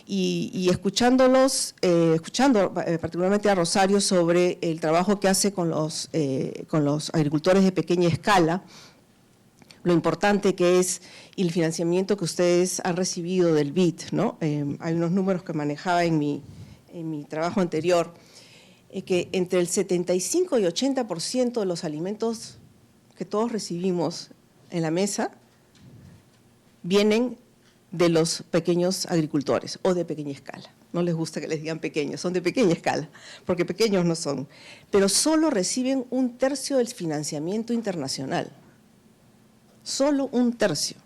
Y escuchando particularmente a Rosario sobre el trabajo que hace con los agricultores de pequeña escala, lo importante que es el financiamiento que ustedes han recibido del BID, ¿no? Hay unos números que manejaba en mi trabajo anterior, que entre el 75 y 80% de los alimentos que todos recibimos en la mesa vienen de los pequeños agricultores o de pequeña escala. No les gusta que les digan pequeños, son de pequeña escala, porque pequeños no son. Pero solo reciben 1/3 del financiamiento internacional. Solo 1/3.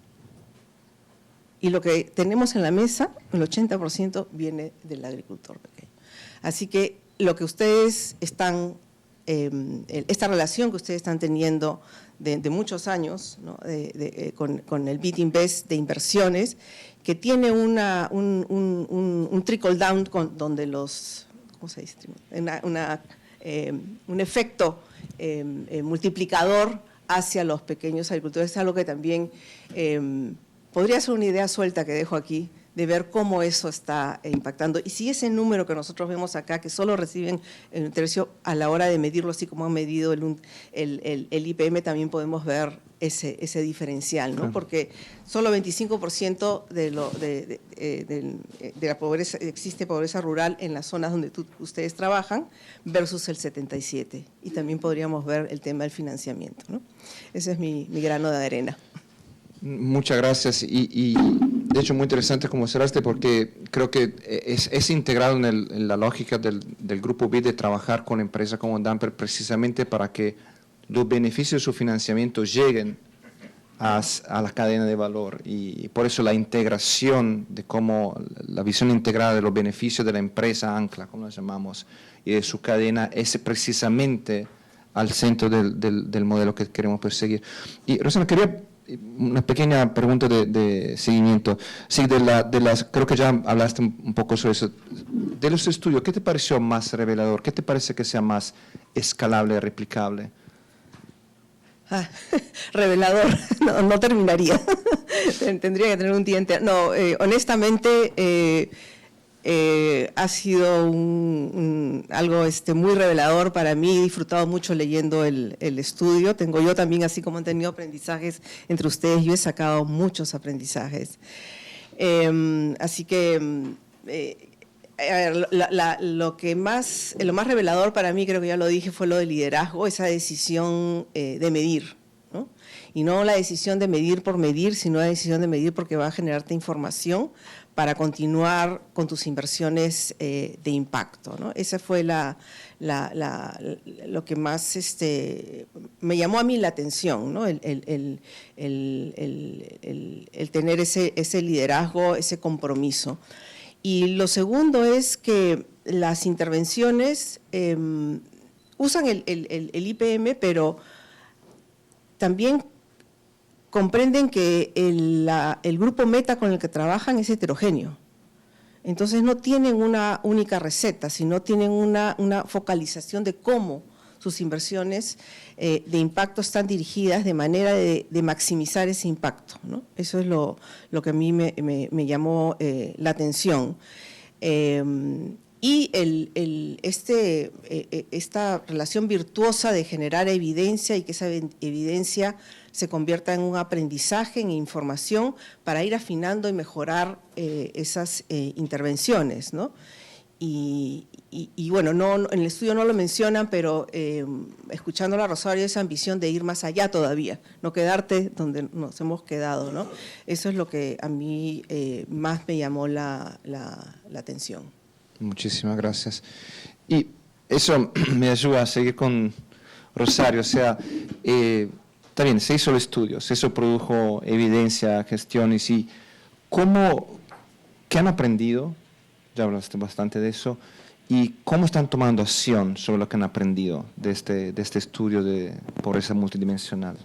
Y lo que tenemos en la mesa, el 80% viene del agricultor pequeño. Así que lo que ustedes esta relación que ustedes están teniendo de muchos años, ¿no? con el BID Invest de inversiones, que tiene un trickle down donde ¿cómo se dice? Un efecto multiplicador hacia los pequeños agricultores, es algo que también podría ser una idea suelta que dejo aquí, de ver cómo eso está impactando. Y si ese número que nosotros vemos acá, que solo reciben un tercio, a la hora de medirlo, así como han medido el IPM, también podemos ver ese diferencial, ¿no? Porque solo 25% de la pobreza, existe pobreza rural en las zonas donde ustedes trabajan, versus el 77%. Y también podríamos ver el tema del financiamiento, ¿no? Ese es mi grano de arena. Muchas gracias, y de hecho muy interesante como cerraste, porque creo que es integrado en la lógica del Grupo BID de trabajar con empresas como Damper, precisamente para que los beneficios de su financiamiento lleguen a la cadena de valor, y por eso la integración de cómo la visión integrada de los beneficios de la empresa ancla, como la llamamos, y de su cadena es precisamente al centro del modelo que queremos perseguir. Y Rosana, quería una pequeña pregunta de seguimiento. Sí, creo que ya hablaste un poco sobre eso. De los estudios, ¿qué te pareció más revelador? ¿Qué te parece que sea más escalable, replicable? Revelador, no terminaría. Tendría que tener un día entero. No, honestamente, ha sido algo muy revelador para mí. He disfrutado mucho leyendo el estudio. Yo también, así como han tenido aprendizajes entre ustedes, yo he sacado muchos aprendizajes. Así que lo más revelador para mí, creo que ya lo dije, fue lo de liderazgo, esa decisión de medir, ¿no? Y no la decisión de medir por medir, sino la decisión de medir porque va a generarte información para continuar con tus inversiones de impacto, ¿no? Esa fue lo que más me llamó a mí la atención, ¿no? El tener ese liderazgo, ese compromiso. Y lo segundo es que las intervenciones usan el IPM, pero también comprenden que el grupo meta con el que trabajan es heterogéneo. Entonces no tienen una única receta, sino tienen una focalización de cómo sus inversiones de impacto están dirigidas de manera de maximizar ese impacto, ¿no? Eso es lo que a mí me llamó la atención. Y esta relación virtuosa de generar evidencia y que esa evidencia se convierta en un aprendizaje, en información, para ir afinando y mejorar esas intervenciones, ¿no? Y bueno, en el estudio no lo mencionan, pero escuchando a Rosario, esa ambición de ir más allá todavía, no quedarte donde nos hemos quedado, ¿no? Eso es lo que a mí más me llamó la atención. Muchísimas gracias. Y eso me ayuda a seguir con Rosario, o sea, está bien, se hizo el estudio, se produjo evidencia, gestiones, y ¿qué han aprendido? Ya hablaste bastante de eso, y cómo están tomando acción sobre lo que han aprendido de este estudio de pobreza multidimensional.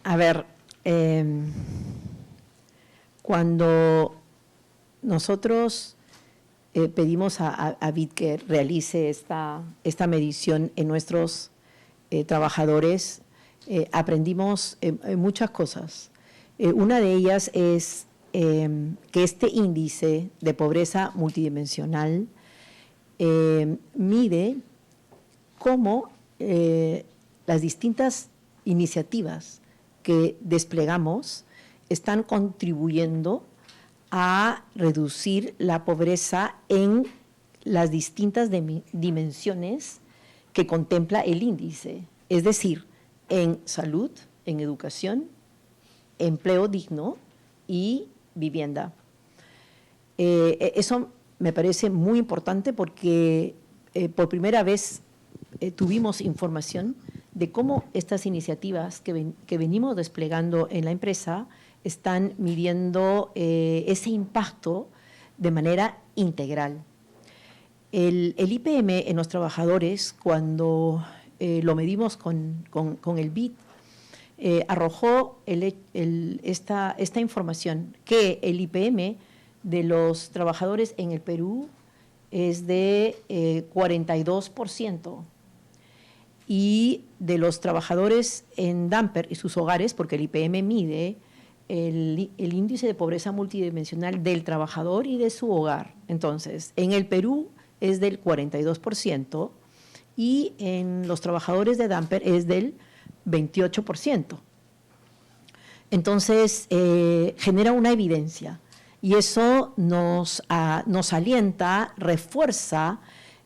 A ver, cuando nosotros pedimos a BID que realice esta medición en nuestros trabajadores, aprendimos muchas cosas. Una de ellas es que este índice de pobreza multidimensional mide cómo las distintas iniciativas que desplegamos están contribuyendo a reducir la pobreza en las distintas dimensiones que contempla el índice, es decir, en salud, en educación, empleo digno y vivienda. Eso me parece muy importante porque por primera vez tuvimos información de cómo estas iniciativas que venimos desplegando en la empresa están midiendo ese impacto de manera integral. El IPM en los trabajadores, cuando lo medimos con el BID, arrojó esta información, que el IPM de los trabajadores en el Perú es de 42%, y de los trabajadores en Damper y sus hogares, porque el IPM mide el índice de pobreza multidimensional del trabajador y de su hogar. Entonces, en el Perú es del 42% y en los trabajadores de Damper es del 28%. Entonces, genera una evidencia y eso nos alienta, refuerza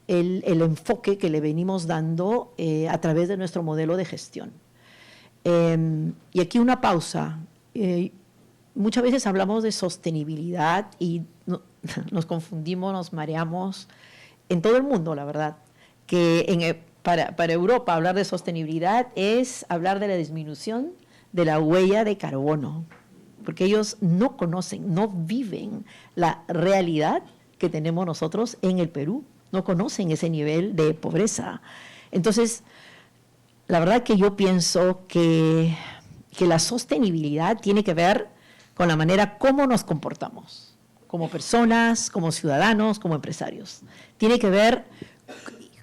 el enfoque que le venimos dando a través de nuestro modelo de gestión. Y aquí una pausa. Muchas veces hablamos de sostenibilidad y nos confundimos, nos mareamos en todo el mundo, la verdad, que para Europa hablar de sostenibilidad es hablar de la disminución de la huella de carbono, porque ellos no conocen, no viven la realidad que tenemos nosotros en el Perú, no conocen ese nivel de pobreza. Entonces, la verdad que yo pienso que la sostenibilidad tiene que ver con la manera como nos comportamos, como personas, como ciudadanos, como empresarios. Tiene que ver,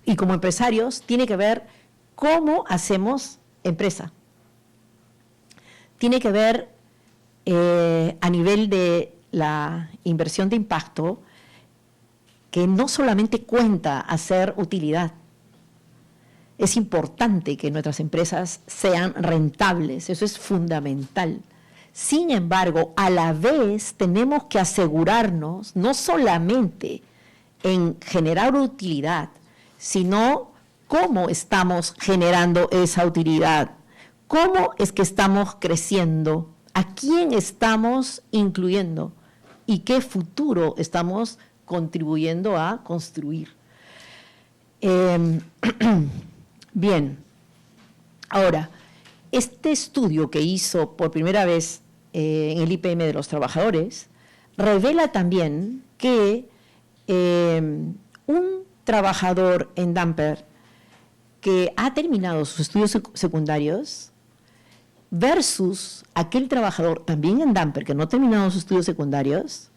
y como empresarios, tiene que ver cómo hacemos empresa. Tiene que ver a nivel de la inversión de impacto, que no solamente cuenta hacer utilidad. Es importante que nuestras empresas sean rentables, eso es fundamental. Sin embargo, a la vez tenemos que asegurarnos no solamente en generar utilidad, sino cómo estamos generando esa utilidad, cómo es que estamos creciendo, a quién estamos incluyendo y qué futuro estamos contribuyendo a construir. Bien, ahora, este estudio que hizo por primera vez en el IPM de los trabajadores revela también que un trabajador en Damper que ha terminado sus estudios secundarios versus aquel trabajador también en Damper que no ha terminado sus estudios secundarios,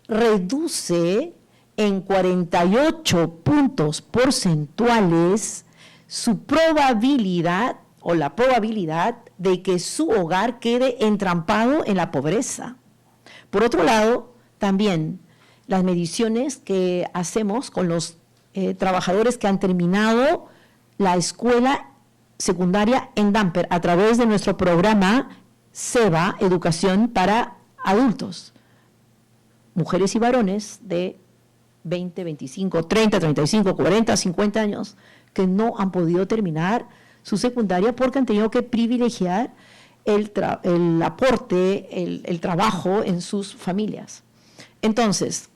reduce en 48 puntos porcentuales su probabilidad o la probabilidad de que su hogar quede entrampado en la pobreza. Por otro lado, también las mediciones que hacemos con los trabajadores que han terminado la escuela secundaria en Damper a través de nuestro programa SEBA, Educación para Adultos, mujeres y varones de 20, 25, 30, 35, 40, 50 años que no han podido terminar su secundaria porque han tenido que privilegiar el aporte, el trabajo en sus familias. Entonces,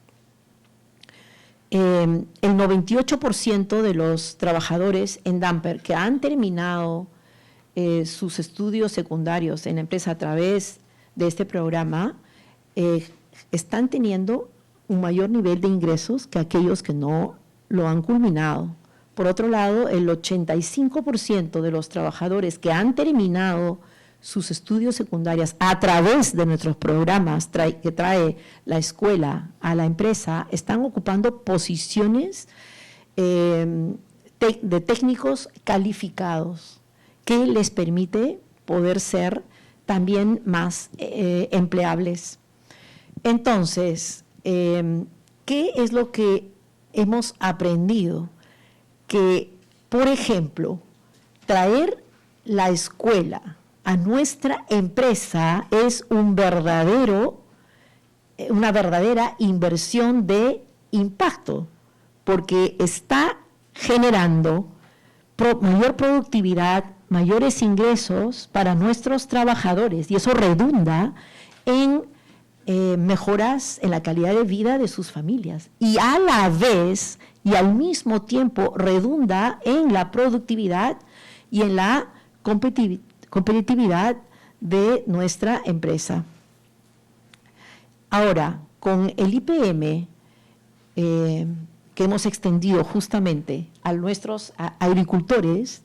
el 98% de los trabajadores en Damper que han terminado sus estudios secundarios en la empresa a través de este programa están teniendo un mayor nivel de ingresos que aquellos que no lo han culminado. Por otro lado, el 85% de los trabajadores que han terminado sus estudios secundarios a través de nuestros programas que trae la escuela a la empresa están ocupando posiciones de técnicos calificados que les permite poder ser también más empleables. Entonces, ¿qué es lo que hemos aprendido? Que, por ejemplo, traer la escuela a nuestra empresa es una verdadera inversión de impacto, porque está generando mayor productividad, mayores ingresos para nuestros trabajadores, y eso redunda en mejoras en la calidad de vida de sus familias, y a la vez y al mismo tiempo redunda en la productividad y en la competitividad de nuestra empresa. Ahora, con el IPM que hemos extendido justamente a nuestros agricultores,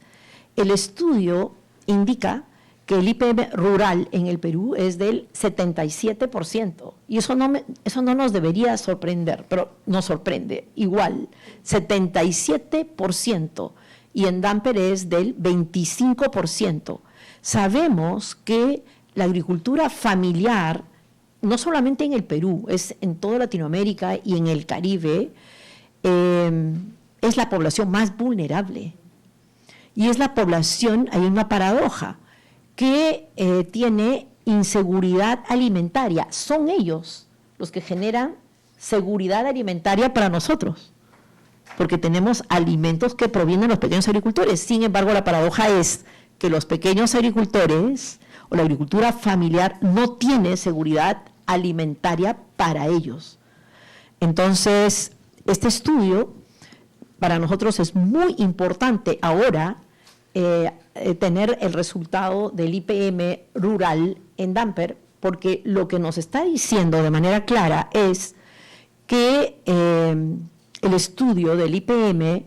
el estudio indica que el IPM rural en el Perú es del 77%, y eso no nos debería sorprender, pero nos sorprende igual, 77%, y en Damper es del 25%. Sabemos que la agricultura familiar, no solamente en el Perú, es en toda Latinoamérica y en el Caribe, es la población más vulnerable. Y es la población, hay una paradoja, que tiene inseguridad alimentaria. Son ellos los que generan seguridad alimentaria para nosotros, porque tenemos alimentos que provienen de los pequeños agricultores. Sin embargo, la paradoja es que los pequeños agricultores o la agricultura familiar no tiene seguridad alimentaria para ellos. Entonces, este estudio para nosotros es muy importante ahora tener el resultado del IPM rural en Damper, porque lo que nos está diciendo de manera clara es que el estudio del IPM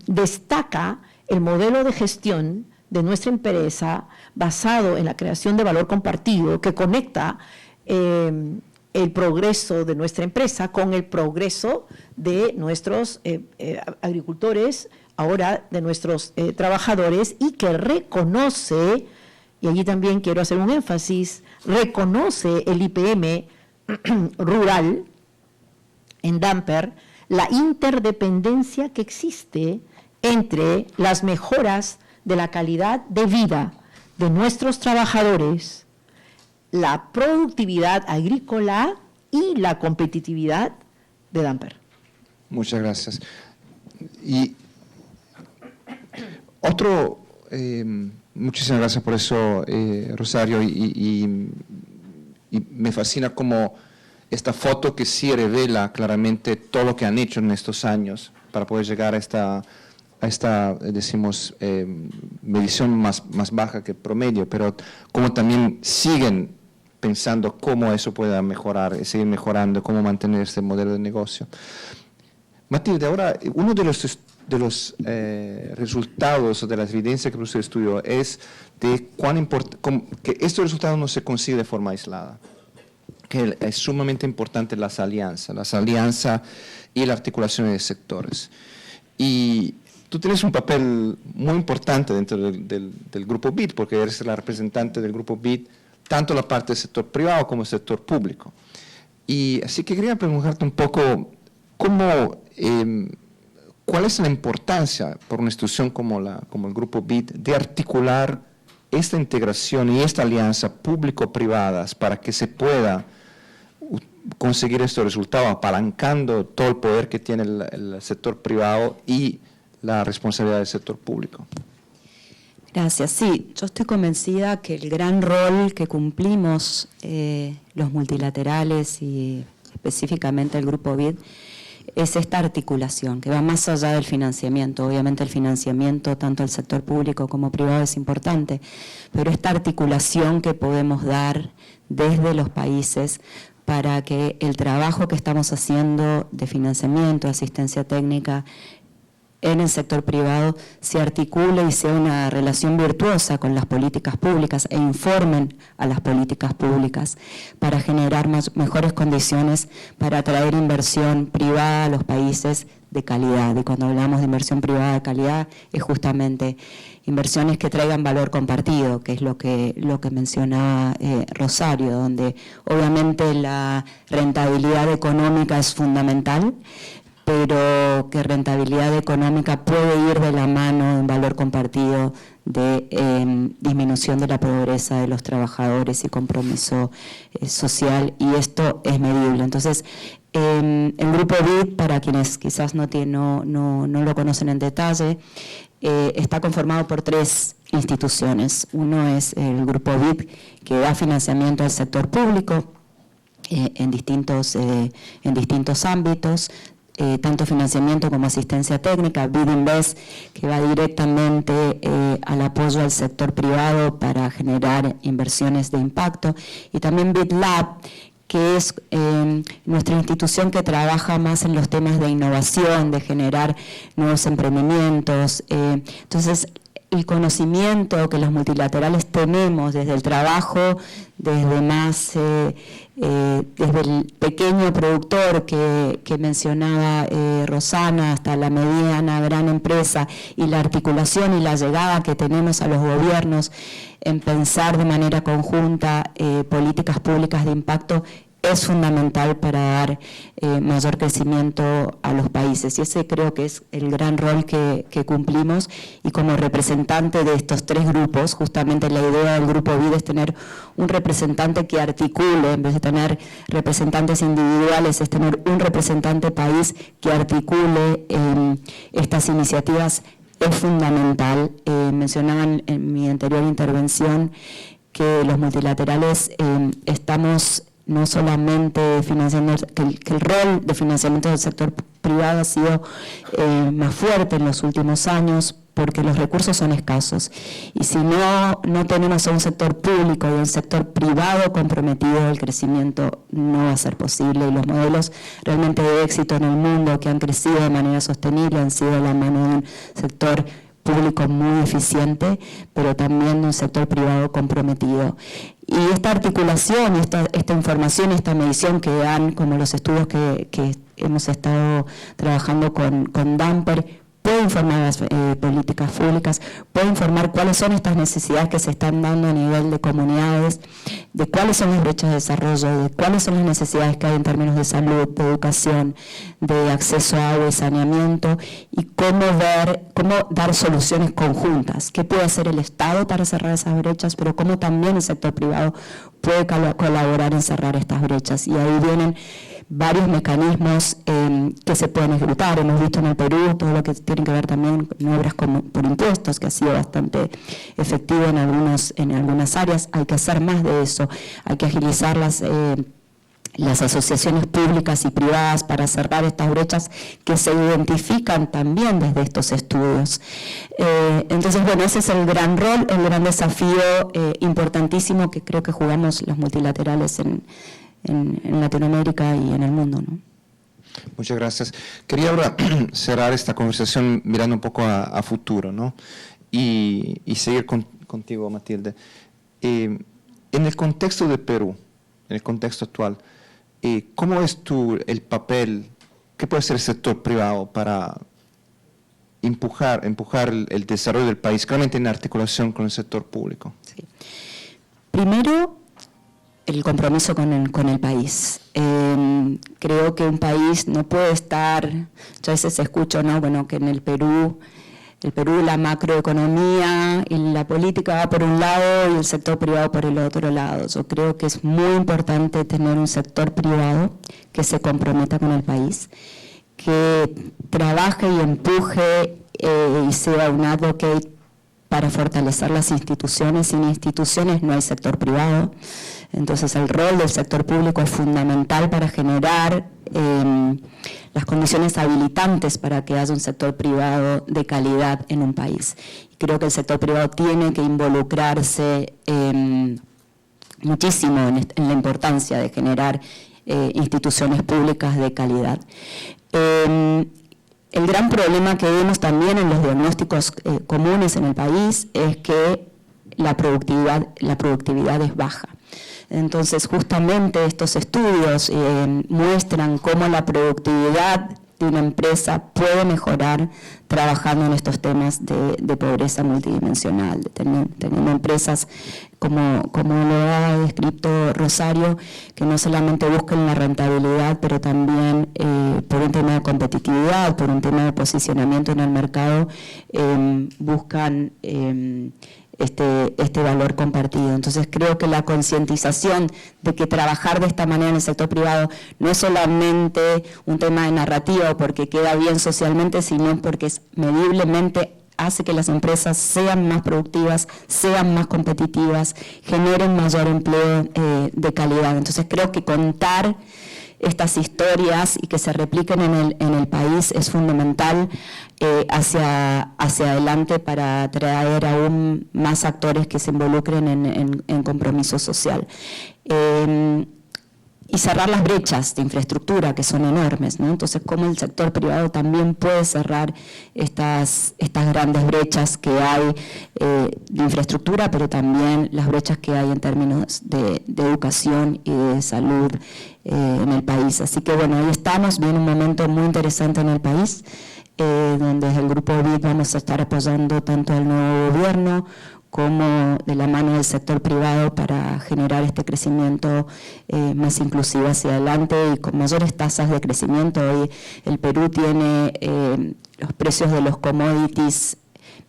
destaca el modelo de gestión de nuestra empresa basado en la creación de valor compartido que conecta el progreso de nuestra empresa con el progreso de nuestros agricultores, ahora de nuestros trabajadores, y que reconoce, y allí también quiero hacer un énfasis, reconoce el IPM rural en Damper la interdependencia que existe entre las mejoras de la calidad de vida de nuestros trabajadores, la productividad agrícola y la competitividad de Damper. Muchas gracias. Y Muchísimas gracias por eso, Rosario, y me fascina como esta foto que sí revela claramente todo lo que han hecho en estos años para poder llegar a esta decimos, medición más baja que el promedio, pero como también siguen pensando cómo eso pueda mejorar, seguir mejorando, cómo mantener este modelo de negocio. Matilde, ahora, uno de los resultados o de las evidencias que produce el estudio es de que estos resultados no se consiguen de forma aislada, que es sumamente importante las alianzas y la articulación de sectores. Y tú tienes un papel muy importante dentro del grupo BID, porque eres la representante del grupo BID, tanto la parte del sector privado como el sector público. Y así que quería preguntarte un poco cuál es la importancia por una institución como el grupo BID de articular esta integración y esta alianza público-privadas para que se pueda conseguir estos resultados, apalancando todo el poder que tiene el sector privado y la responsabilidad del sector público. Gracias. Sí, yo estoy convencida que el gran rol que cumplimos los multilaterales y específicamente el Grupo BID es esta articulación que va más allá del financiamiento. Obviamente el financiamiento, tanto el sector público como privado, es importante, pero esta articulación que podemos dar desde los países para que el trabajo que estamos haciendo de financiamiento, asistencia técnica en el sector privado se articule y sea una relación virtuosa con las políticas públicas e informen a las políticas públicas para generar mejores condiciones para atraer inversión privada a los países de calidad. Y cuando hablamos de inversión privada de calidad es justamente inversiones que traigan valor compartido, que es lo que mencionaba Rosario, donde obviamente la rentabilidad económica es fundamental, pero que rentabilidad económica puede ir de la mano de un valor compartido de disminución de la pobreza de los trabajadores y compromiso social, y esto es medible. Entonces, el Grupo BID, para quienes quizás no lo conocen en detalle, está conformado por 3 instituciones. Uno es el Grupo BID, que da financiamiento al sector público en distintos ámbitos, tanto financiamiento como asistencia técnica. BID Invest, que va directamente al apoyo al sector privado para generar inversiones de impacto, y también BID Lab, que es nuestra institución que trabaja más en los temas de innovación, de generar nuevos emprendimientos. Entonces, el conocimiento que los multilaterales tenemos desde el trabajo, desde el pequeño productor que mencionaba Rosana, hasta la mediana gran empresa, y la articulación y la llegada que tenemos a los gobiernos en pensar de manera conjunta políticas públicas de impacto, es fundamental para dar mayor crecimiento a los países. Y ese creo que es el gran rol que cumplimos, y como representante de estos 3 grupos, justamente la idea del Grupo BID es tener un representante que articule, en vez de tener representantes individuales, es tener un representante país que articule estas iniciativas. Es fundamental. Mencionaban en mi anterior intervención que los multilaterales estamos no solamente financiando, que el rol de financiamiento del sector privado ha sido más fuerte en los últimos años, porque los recursos son escasos. Y si no tenemos a un sector público y un sector privado comprometido, el crecimiento no va a ser posible. Y los modelos realmente de éxito en el mundo que han crecido de manera sostenible han sido de la mano de un sector público muy eficiente, pero también de un sector privado comprometido. Y esta articulación, esta información, esta medición que dan, como los estudios que hemos estado trabajando con Damper, puede informar las políticas públicas, puede informar cuáles son estas necesidades que se están dando a nivel de comunidades, de cuáles son las brechas de desarrollo, de cuáles son las necesidades que hay en términos de salud, de educación, de acceso a agua y saneamiento, y cómo dar soluciones conjuntas. ¿Qué puede hacer el Estado para cerrar esas brechas? Pero cómo también el sector privado puede colaborar en cerrar estas brechas. Y ahí vienen varios mecanismos que se pueden ejecutar. Hemos visto en el Perú todo lo que tiene que ver también con obras por impuestos, que ha sido bastante efectivo en algunas áreas. Hay que hacer más de eso, hay que agilizar las asociaciones públicas y privadas para cerrar estas brechas que se identifican también desde estos estudios. Entonces, bueno, ese es el gran rol, el gran desafío importantísimo que creo que jugamos los multilaterales en Latinoamérica y en el mundo, ¿no? Muchas gracias. Quería ahora cerrar esta conversación mirando un poco a futuro, ¿no? Y seguir contigo, Matilde. En el contexto de Perú, en el contexto actual, ¿cómo es el papel, qué puede hacer el sector privado para empujar el desarrollo del país, claramente en articulación con el sector público? Sí. Primero, el compromiso con el país. Creo que un país no puede estar, yo a veces escucho, ¿no? Bueno, que en el Perú la macroeconomía y la política va por un lado y el sector privado por el otro lado. Yo creo que es muy importante tener un sector privado que se comprometa con el país, que trabaje y empuje y sea un advocate para fortalecer las instituciones. Sin instituciones no hay sector privado. Entonces el rol del sector público es fundamental para generar las condiciones habilitantes para que haya un sector privado de calidad en un país. Creo que el sector privado tiene que involucrarse muchísimo en la importancia de generar instituciones públicas de calidad. El gran problema que vemos también en los diagnósticos comunes en el país es que la productividad es baja. Entonces, justamente estos estudios muestran cómo la productividad de una empresa puede mejorar trabajando en estos temas de pobreza multidimensional, teniendo empresas como lo ha descrito Rosario, que no solamente buscan la rentabilidad, pero también por un tema de competitividad, por un tema de posicionamiento en el mercado, buscan este valor compartido. Entonces creo que la concientización de que trabajar de esta manera en el sector privado no es solamente un tema de narrativa o porque queda bien socialmente, sino porque mediblemente hace que las empresas sean más productivas, sean más competitivas, generen mayor empleo de calidad. Entonces creo que contar estas historias y que se repliquen en el país es fundamental hacia adelante para atraer aún más actores que se involucren en compromiso social. Y cerrar las brechas de infraestructura que son enormes, ¿no? Entonces, cómo el sector privado también puede cerrar estas grandes brechas que hay de infraestructura, pero también las brechas que hay en términos de educación y de salud en el país. Así que bueno, ahí estamos, viene un momento muy interesante en el país, donde desde el Grupo BID vamos a estar apoyando tanto al nuevo gobierno como de la mano del sector privado para generar este crecimiento más inclusivo hacia adelante y con mayores tasas de crecimiento. Hoy el Perú tiene los precios de los commodities,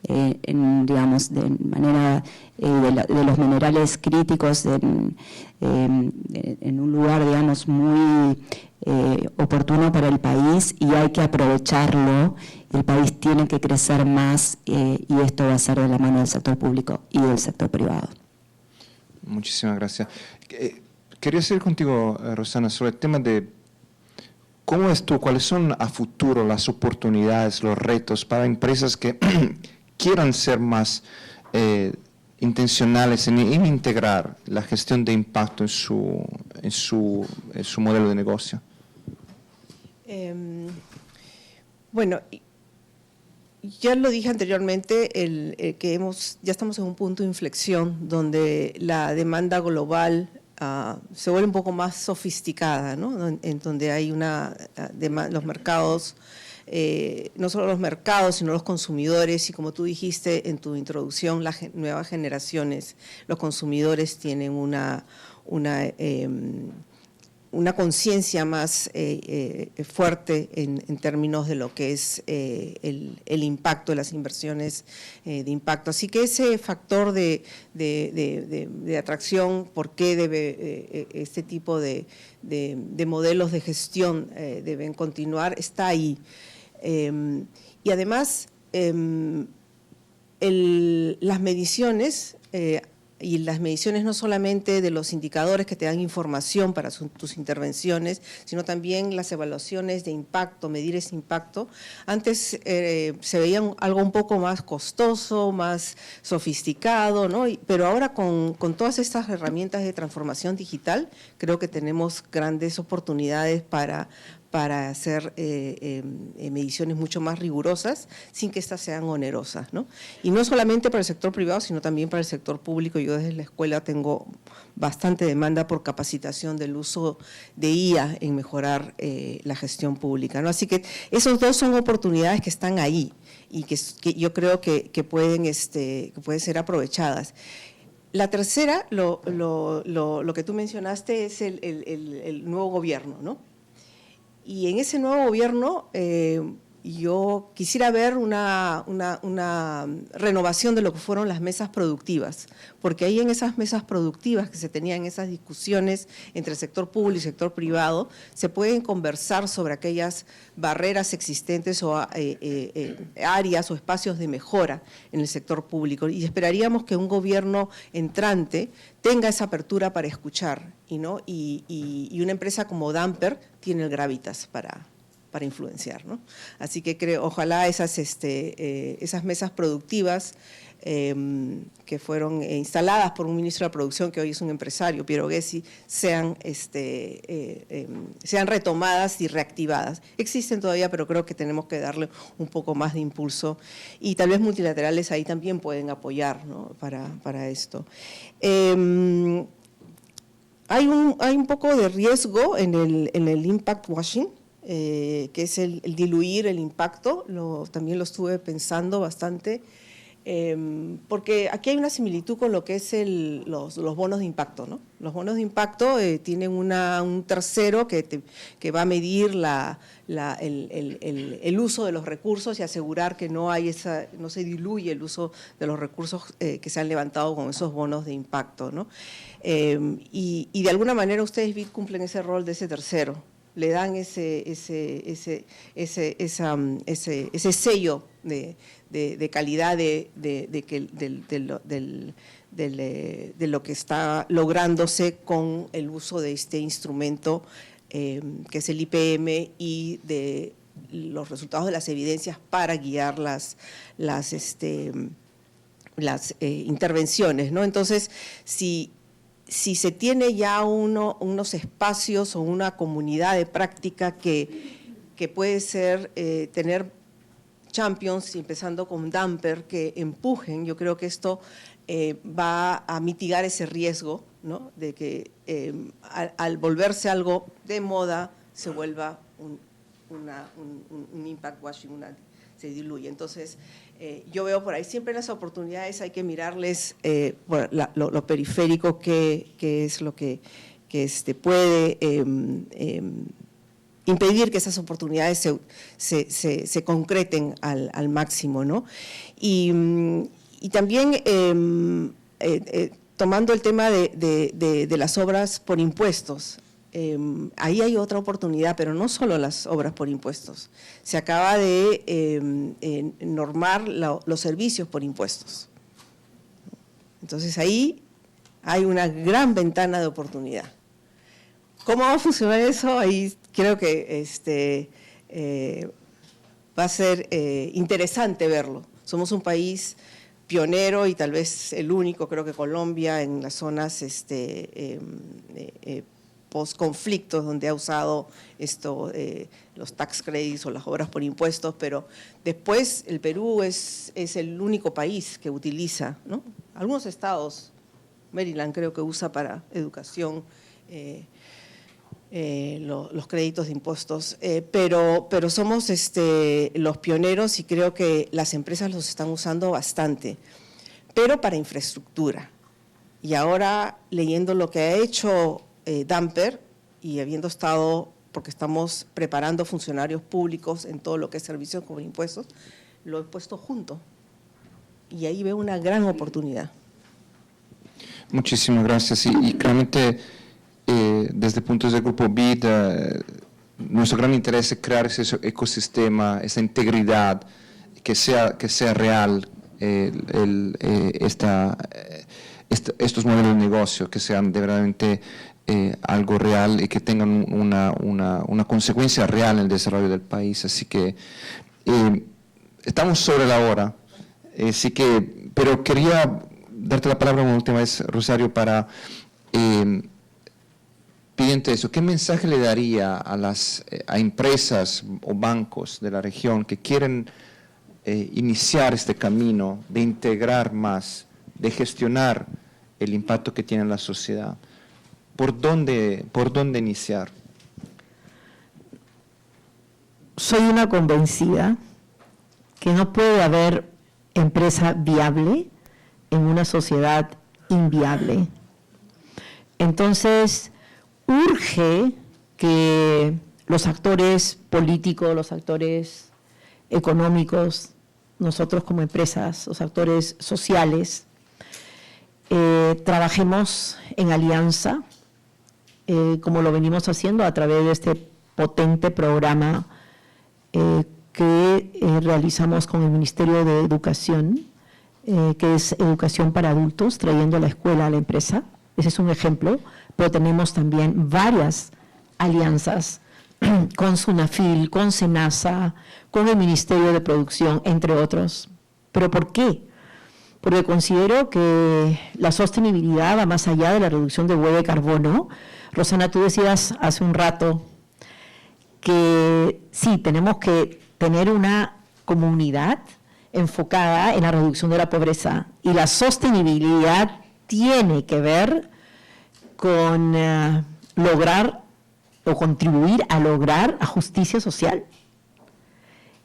digamos, de manera de los minerales críticos en un lugar, digamos, muy oportuno para el país y hay que aprovecharlo. El país tiene que crecer más y esto va a ser de la mano del sector público y del sector privado. Muchísimas gracias. Quería seguir contigo, Rosana, sobre el tema de cómo ves tú, cuáles son a futuro las oportunidades, los retos para empresas que quieran ser más intencionales en integrar la gestión de impacto en su modelo de negocio. Bueno, ya lo dije anteriormente, que ya estamos en un punto de inflexión donde la demanda global se vuelve un poco más sofisticada, ¿no? En donde hay los mercados, no solo los mercados, sino los consumidores, y como tú dijiste en tu introducción, las nuevas generaciones, los consumidores tienen una conciencia más fuerte en términos de lo que es el impacto de las inversiones de impacto. Así que ese factor de atracción, por qué debe este tipo de modelos de gestión deben continuar, está ahí. Y además, las mediciones, y las mediciones no solamente de los indicadores que te dan información para tus intervenciones, sino también las evaluaciones de impacto, medir ese impacto. Antes se veía algo un poco más costoso, más sofisticado, ¿no? Pero ahora con todas estas herramientas de transformación digital, creo que tenemos grandes oportunidades para hacer mediciones mucho más rigurosas sin que éstas sean onerosas, ¿no? Y no solamente para el sector privado, sino también para el sector público. Yo desde la escuela tengo bastante demanda por capacitación del uso de IA en mejorar la gestión pública, ¿no? Así que esos dos son oportunidades que están ahí y que yo creo que pueden ser aprovechadas. La tercera, lo que tú mencionaste, es el nuevo gobierno, ¿no? Y en ese nuevo gobierno yo quisiera ver una renovación de lo que fueron las mesas productivas, porque ahí en esas mesas productivas que se tenían, esas discusiones entre el sector público y el sector privado, se pueden conversar sobre aquellas barreras existentes o áreas o espacios de mejora en el sector público. Y esperaríamos que un gobierno entrante tenga esa apertura para escuchar, y una empresa como Damper tiene el gravitas para influenciar, ¿no? Así que ojalá esas mesas productivas que fueron instaladas por un ministro de la Producción, que hoy es un empresario, Piero Gessi, sean retomadas y reactivadas. Existen todavía, pero creo que tenemos que darle un poco más de impulso, y tal vez multilaterales ahí también pueden apoyar, ¿no? para esto. Hay un poco de riesgo en el impact washing, que es el diluir el impacto. También lo estuve pensando bastante, porque aquí hay una similitud con lo que es los bonos de impacto, ¿no? Los bonos de impacto tienen un tercero que va a medir el uso de los recursos y asegurar que no se diluye el uso de los recursos que se han levantado con esos bonos de impacto, ¿no? Y de alguna manera ustedes cumplen ese rol de ese tercero, le dan ese sello de calidad de lo que está lográndose con el uso de este instrumento que es el IPM, y de los resultados de las evidencias para guiar las intervenciones, ¿no? Entonces, si se tiene ya unos espacios o una comunidad de práctica que puede ser tener champions, empezando con Damper, que empujen, yo creo que esto va a mitigar ese riesgo, ¿no? De que al volverse algo de moda se vuelva un impact washing, se diluye. Entonces, yo veo por ahí siempre las oportunidades, hay que mirarles lo periférico, que es lo que puede impedir que esas oportunidades se concreten al máximo, ¿no? Y también tomando el tema de las obras por impuestos, ahí hay otra oportunidad, pero no solo las obras por impuestos. Se acaba de normar los servicios por impuestos. Entonces ahí hay una gran ventana de oportunidad. ¿Cómo va a funcionar eso? Ahí creo que va a ser interesante verlo. Somos un país pionero y tal vez el único, creo que Colombia, en las zonas post-conflictos donde ha usado los tax credits o las obras por impuestos, pero después el Perú es el único país que utiliza, ¿no? Algunos estados, Maryland creo que usa para educación los créditos de impuestos, pero somos los pioneros y creo que las empresas los están usando bastante, pero para infraestructura. Y ahora, leyendo lo que ha hecho Damper y habiendo estado, porque estamos preparando funcionarios públicos en todo lo que es servicios con impuestos, lo he puesto junto. Y ahí veo una gran oportunidad. Muchísimas gracias. Y claramente, desde el punto del Grupo BID, nuestro gran interés es crear ese ecosistema, esa integridad, que sea real estos modelos de negocio, que sean de verdaderamente algo real y que tengan una consecuencia real en el desarrollo del país. Así que estamos sobre la hora, pero quería darte la palabra una última vez, Rosario, para pidiendo eso. ¿Qué mensaje le daría a empresas o bancos de la región que quieren iniciar este camino de integrar más, de gestionar el impacto que tiene en la sociedad? ¿Por dónde iniciar? Soy una convencida que no puede haber empresa viable en una sociedad inviable. Entonces, urge que los actores políticos, los actores económicos, nosotros como empresas, los actores sociales, trabajemos en alianza, como lo venimos haciendo a través de este potente programa que realizamos con el Ministerio de Educación, que es Educación para Adultos, trayendo la escuela a la empresa. Ese es un ejemplo, pero tenemos también varias alianzas con SUNAFIL, con SENASA, con el Ministerio de Producción, entre otros. ¿Pero por qué? Porque considero que la sostenibilidad va más allá de la reducción de huella de carbono. Rosana, tú decías hace un rato que sí, tenemos que tener una comunidad enfocada en la reducción de la pobreza, y la sostenibilidad tiene que ver con lograr o contribuir a lograr justicia social.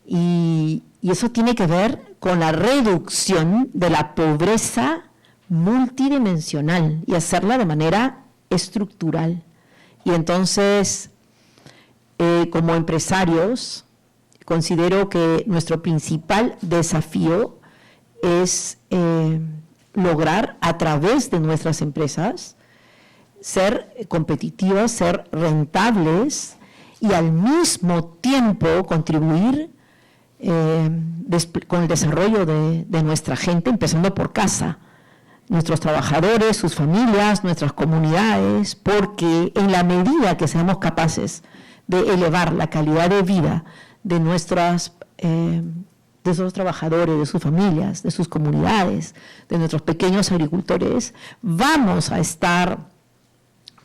Y eso tiene que ver con la reducción de la pobreza multidimensional y hacerla de manera estructural. Y entonces, como empresarios, considero que nuestro principal desafío es lograr a través de nuestras empresas ser competitivas, ser rentables y al mismo tiempo contribuir con el desarrollo de nuestra gente, empezando por casa, nuestros trabajadores, sus familias, nuestras comunidades, porque en la medida que seamos capaces de elevar la calidad de vida de esos trabajadores, de sus familias, de sus comunidades, de nuestros pequeños agricultores, vamos a estar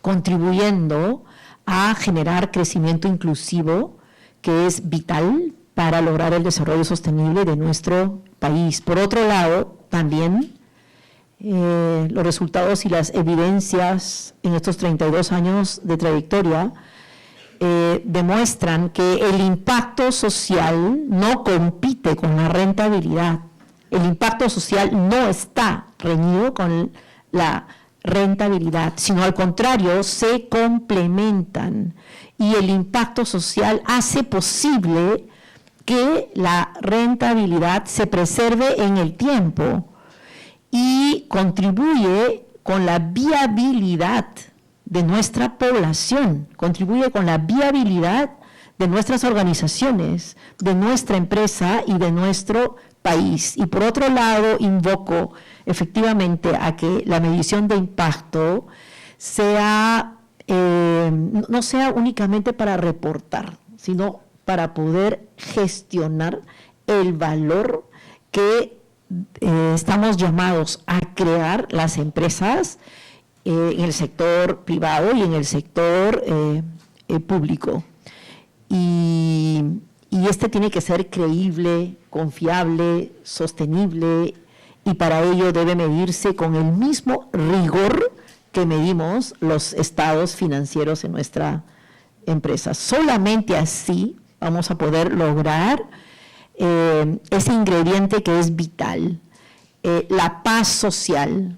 contribuyendo a generar crecimiento inclusivo, que es vital para lograr el desarrollo sostenible de nuestro país. Por otro lado, también los resultados y las evidencias en estos 32 años de trayectoria demuestran que el impacto social no compite con la rentabilidad. El impacto social no está reñido con la rentabilidad, sino al contrario, se complementan. Y el impacto social hace posible que la rentabilidad se preserve en el tiempo y contribuye con la viabilidad de nuestra población, contribuye con la viabilidad de nuestras organizaciones, de nuestra empresa y de nuestro país. Y por otro lado, invoco efectivamente a que la medición de impacto sea, no sea únicamente para reportar, sino para poder gestionar el valor que estamos llamados a crear las empresas en el sector privado y en el sector público. Y este tiene que ser creíble, confiable, sostenible, y para ello debe medirse con el mismo rigor que medimos los estados financieros en nuestra empresa. Solamente así vamos a poder lograr ese ingrediente que es vital, la paz social,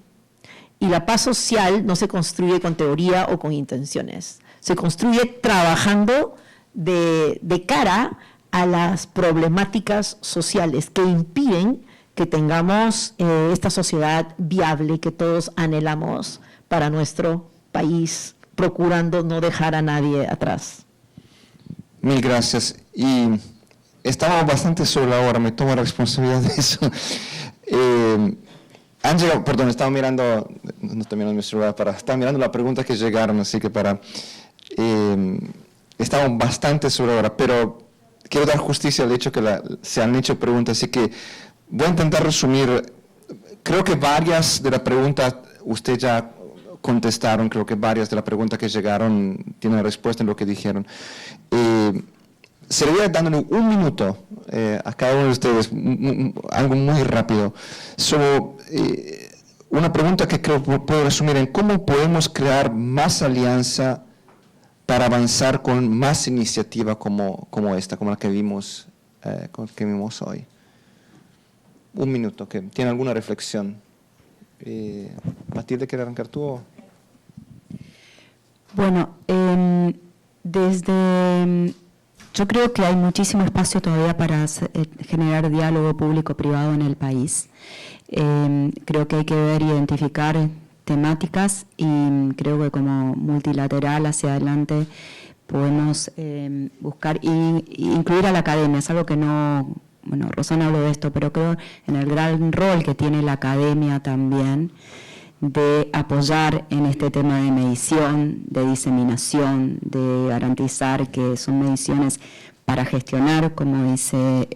Y la paz social no se construye con teoría o con intenciones, se construye trabajando de cara a las problemáticas sociales que impiden que tengamos esta sociedad viable que todos anhelamos para nuestro país, procurando no dejar a nadie atrás. Mil gracias. Y estamos bastante sobre la hora, me tomo la responsabilidad de eso. Han llegado, perdón, estaba mirando, no estoy mirando mi celular, estaba mirando las preguntas que llegaron, así que estamos bastante sobre la hora, pero quiero dar justicia al hecho que se han hecho preguntas, así que voy a intentar resumir. Creo que varias de las preguntas usted ya contestaron, creo que varias de las preguntas que llegaron tienen respuesta en lo que dijeron. Sería dándole un minuto a cada uno de ustedes, algo muy rápido, sobre una pregunta que creo que puedo resumir en cómo podemos crear más alianza para avanzar con más iniciativa como esta, como la que vimos hoy. Un minuto, que tiene alguna reflexión. Matilde, ¿quieres arrancar tú? Bueno, yo creo que hay muchísimo espacio todavía para generar diálogo público-privado en el país. Creo que hay que identificar temáticas y creo que como multilateral hacia adelante podemos buscar e incluir a la academia. Es algo que no, bueno, Rosana habló de esto, pero creo en el gran rol que tiene la academia también de apoyar en este tema de medición, de diseminación, de garantizar que son mediciones para gestionar, como dice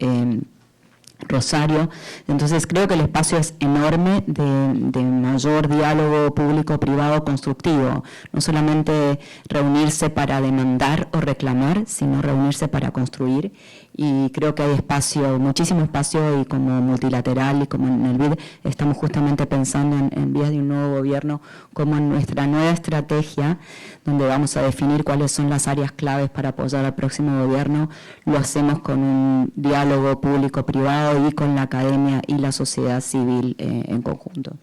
Rosario. Entonces creo que el espacio es enorme de mayor diálogo público-privado constructivo, no solamente reunirse para demandar o reclamar, sino reunirse para construir, y creo que hay espacio, muchísimo espacio, y como multilateral y como en el BID estamos justamente pensando en vías de un nuevo gobierno, como en nuestra nueva estrategia, donde vamos a definir cuáles son las áreas claves para apoyar al próximo gobierno. Lo hacemos con un diálogo público-privado y con la academia y la sociedad civil en conjunto.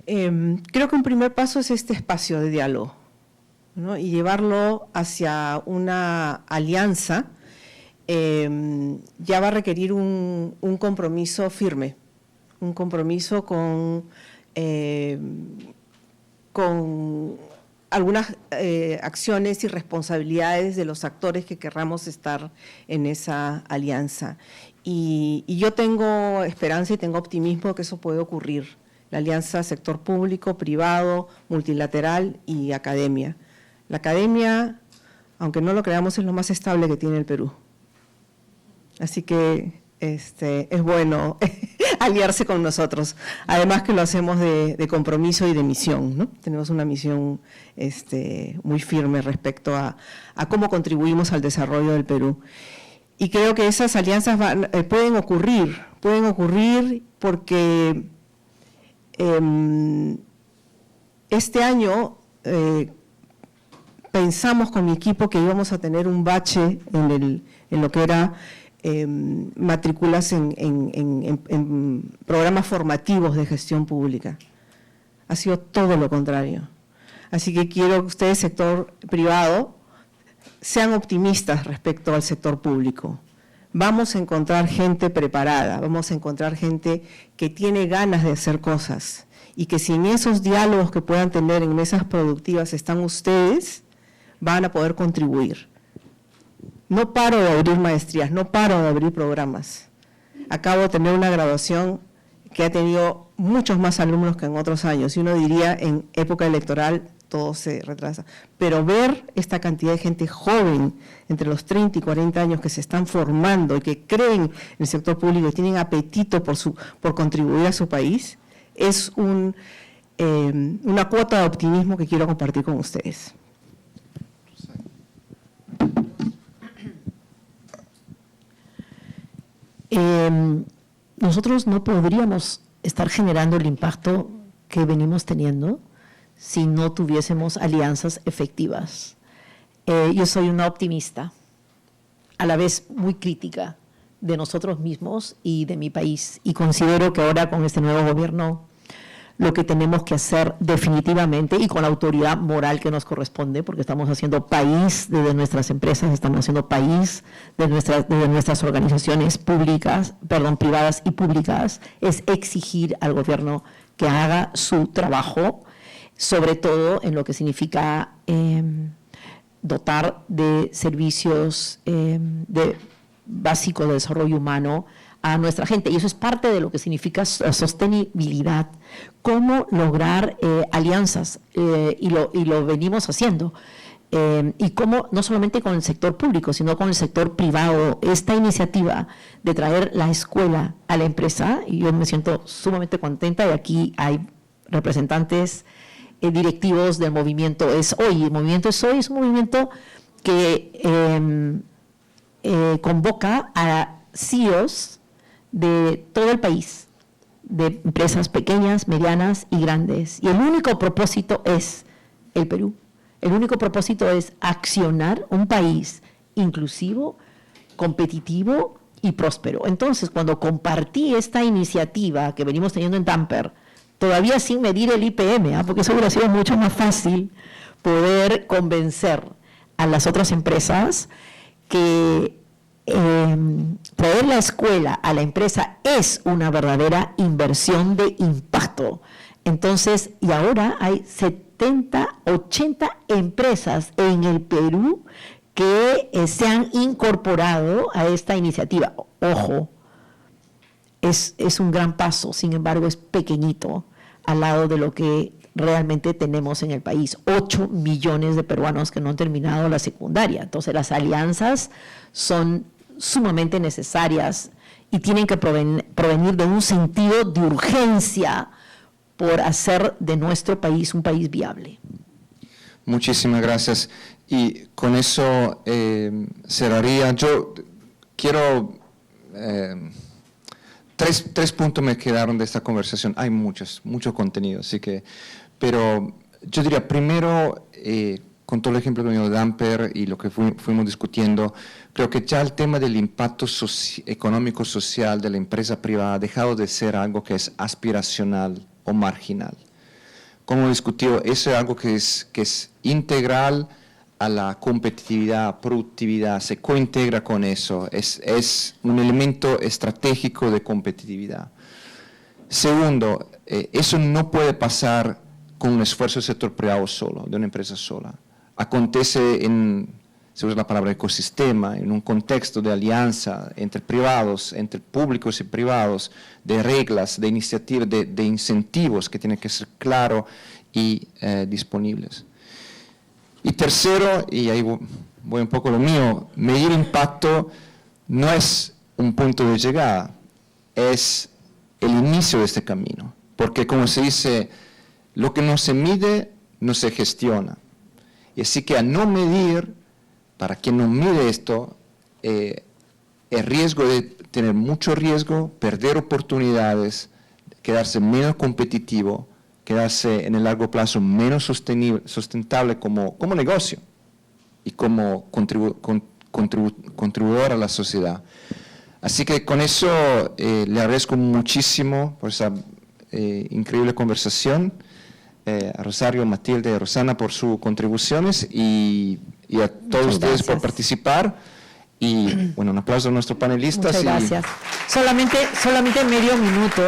Creo que un primer paso es este espacio de diálogo, ¿no? Y llevarlo hacia una alianza ya va a requerir un compromiso firme, un compromiso con algunas acciones y responsabilidades de los actores que querramos estar en esa alianza. Y yo tengo esperanza y tengo optimismo que eso puede ocurrir, la alianza sector público, privado, multilateral y academia. La academia, aunque no lo creamos, es lo más estable que tiene el Perú. Así que es bueno aliarse con nosotros. Además que lo hacemos de compromiso y de misión, ¿no? Tenemos una misión muy firme respecto a cómo contribuimos al desarrollo del Perú. Y creo que esas alianzas pueden ocurrir porque este año pensamos con mi equipo que íbamos a tener un bache en lo que era matrículas en programas formativos de gestión pública. Ha sido todo lo contrario. Así que quiero que ustedes, sector privado, sean optimistas respecto al sector público. Vamos a encontrar gente preparada, vamos a encontrar gente que tiene ganas de hacer cosas, y que si en esos diálogos que puedan tener en mesas productivas están ustedes, van a poder contribuir. No paro de abrir maestrías, no paro de abrir programas. Acabo de tener una graduación que ha tenido muchos más alumnos que en otros años, y uno diría en época electoral todo se retrasa. Pero ver esta cantidad de gente joven, entre los 30 y 40 años, que se están formando y que creen en el sector público y tienen apetito por contribuir a su país, es una cuota de optimismo que quiero compartir con ustedes. Nosotros no podríamos estar generando el impacto que venimos teniendo si no tuviésemos alianzas efectivas. Yo soy una optimista, a la vez muy crítica, de nosotros mismos y de mi país. Y considero que ahora con este nuevo gobierno lo que tenemos que hacer definitivamente, y con la autoridad moral que nos corresponde, porque estamos haciendo país desde nuestras empresas, estamos haciendo país desde nuestras organizaciones privadas y públicas, es exigir al gobierno que haga su trabajo, sobre todo en lo que significa dotar de servicios básicos de desarrollo humano a nuestra gente. Y eso es parte de lo que significa sostenibilidad, cómo lograr alianzas, y lo venimos haciendo. Y cómo, no solamente con el sector público, sino con el sector privado, esta iniciativa de traer la escuela a la empresa, y yo me siento sumamente contenta, y aquí hay representantes directivos del movimiento Es Hoy. El movimiento Es Hoy es un movimiento que convoca a CEOs de todo el país, de empresas pequeñas, medianas y grandes. Y el único propósito es el Perú. El único propósito es accionar un país inclusivo, competitivo y próspero. Entonces, cuando compartí esta iniciativa que venimos teniendo en Tamper, todavía sin medir el IPM, porque eso hubiera sido mucho más fácil poder convencer a las otras empresas que traer la escuela a la empresa es una verdadera inversión de impacto. Entonces, y ahora hay 70, 80 empresas en el Perú que se han incorporado a esta iniciativa. Ojo, es un gran paso, sin embargo es pequeñito al lado de lo que realmente tenemos en el país. 8 millones de peruanos que no han terminado la secundaria. Entonces las alianzas son sumamente necesarias y tienen que provenir de un sentido de urgencia por hacer de nuestro país un país viable. Muchísimas gracias. Y con eso cerraría. Yo quiero... Tres puntos me quedaron de esta conversación. Hay mucho contenido, así que... Pero yo diría, primero, con todo el ejemplo que dio Damper y lo que fuimos discutiendo, creo que ya el tema del impacto económico social de la empresa privada ha dejado de ser algo que es aspiracional o marginal. Como discutió, eso es algo que es integral a la competitividad, productividad, se cointegra con eso, es un elemento estratégico de competitividad. Segundo, eso no puede pasar con un esfuerzo del sector privado solo, de una empresa sola. Acontece se usa la palabra ecosistema, en un contexto de alianza entre privados, entre públicos y privados, de reglas, de iniciativas, de incentivos que tienen que ser claros y disponibles. Y tercero, y ahí voy un poco a lo mío, medir impacto no es un punto de llegada, es el inicio de este camino. Porque como se dice, lo que no se mide, no se gestiona. Y así que al no medir, para quien no mide esto, el riesgo de tener mucho riesgo, perder oportunidades, quedarse menos competitivo, quedarse en el largo plazo menos sustentable como negocio y como contribuidor a la sociedad. Así que con eso le agradezco muchísimo por esa increíble conversación, a Rosario, Matilde y Rosana por sus contribuciones y a todos ustedes por participar. Y bueno, un aplauso a nuestros panelistas. Muchas gracias. Solamente medio minuto.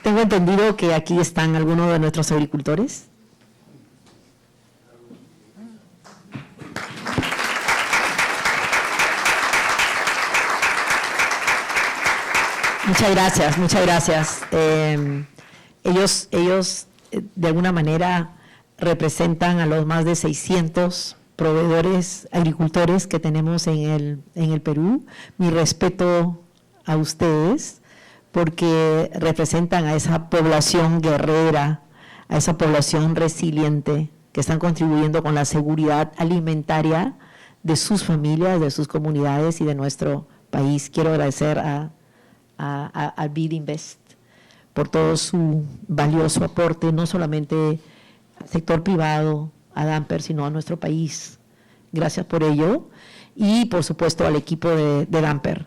Tengo entendido que aquí están algunos de nuestros agricultores. Muchas gracias. Ellos de alguna manera representan a los más de 600 proveedores agricultores que tenemos en el Perú. Mi respeto a ustedes, porque representan a esa población guerrera, a esa población resiliente, que están contribuyendo con la seguridad alimentaria de sus familias, de sus comunidades y de nuestro país. Quiero agradecer a BidInvest por todo su valioso aporte, no solamente al sector privado, a Damper, sino a nuestro país. Gracias por ello. y por supuesto al equipo de Damper,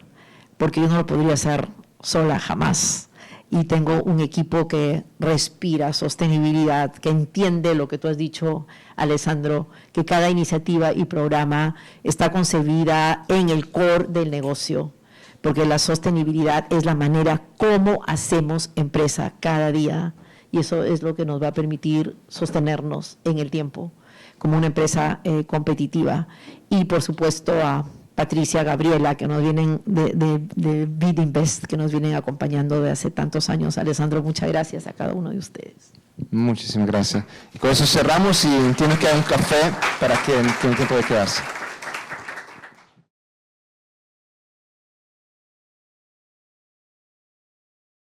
porque yo no lo podría hacer sola jamás. Y tengo un equipo que respira sostenibilidad, que entiende lo que tú has dicho, Alessandro, que cada iniciativa y programa está concebida en el core del negocio, porque la sostenibilidad es la manera como hacemos empresa cada día, y eso es lo que nos va a permitir sostenernos en el tiempo como una empresa competitiva. Y por supuesto a Patricia, Gabriela, que nos vienen de Bidinvest, que nos vienen acompañando de hace tantos años. Alessandro, muchas gracias a cada uno de ustedes. Muchísimas gracias. Y con eso cerramos y entiendo que hay un café para que tiene tiempo de quedarse.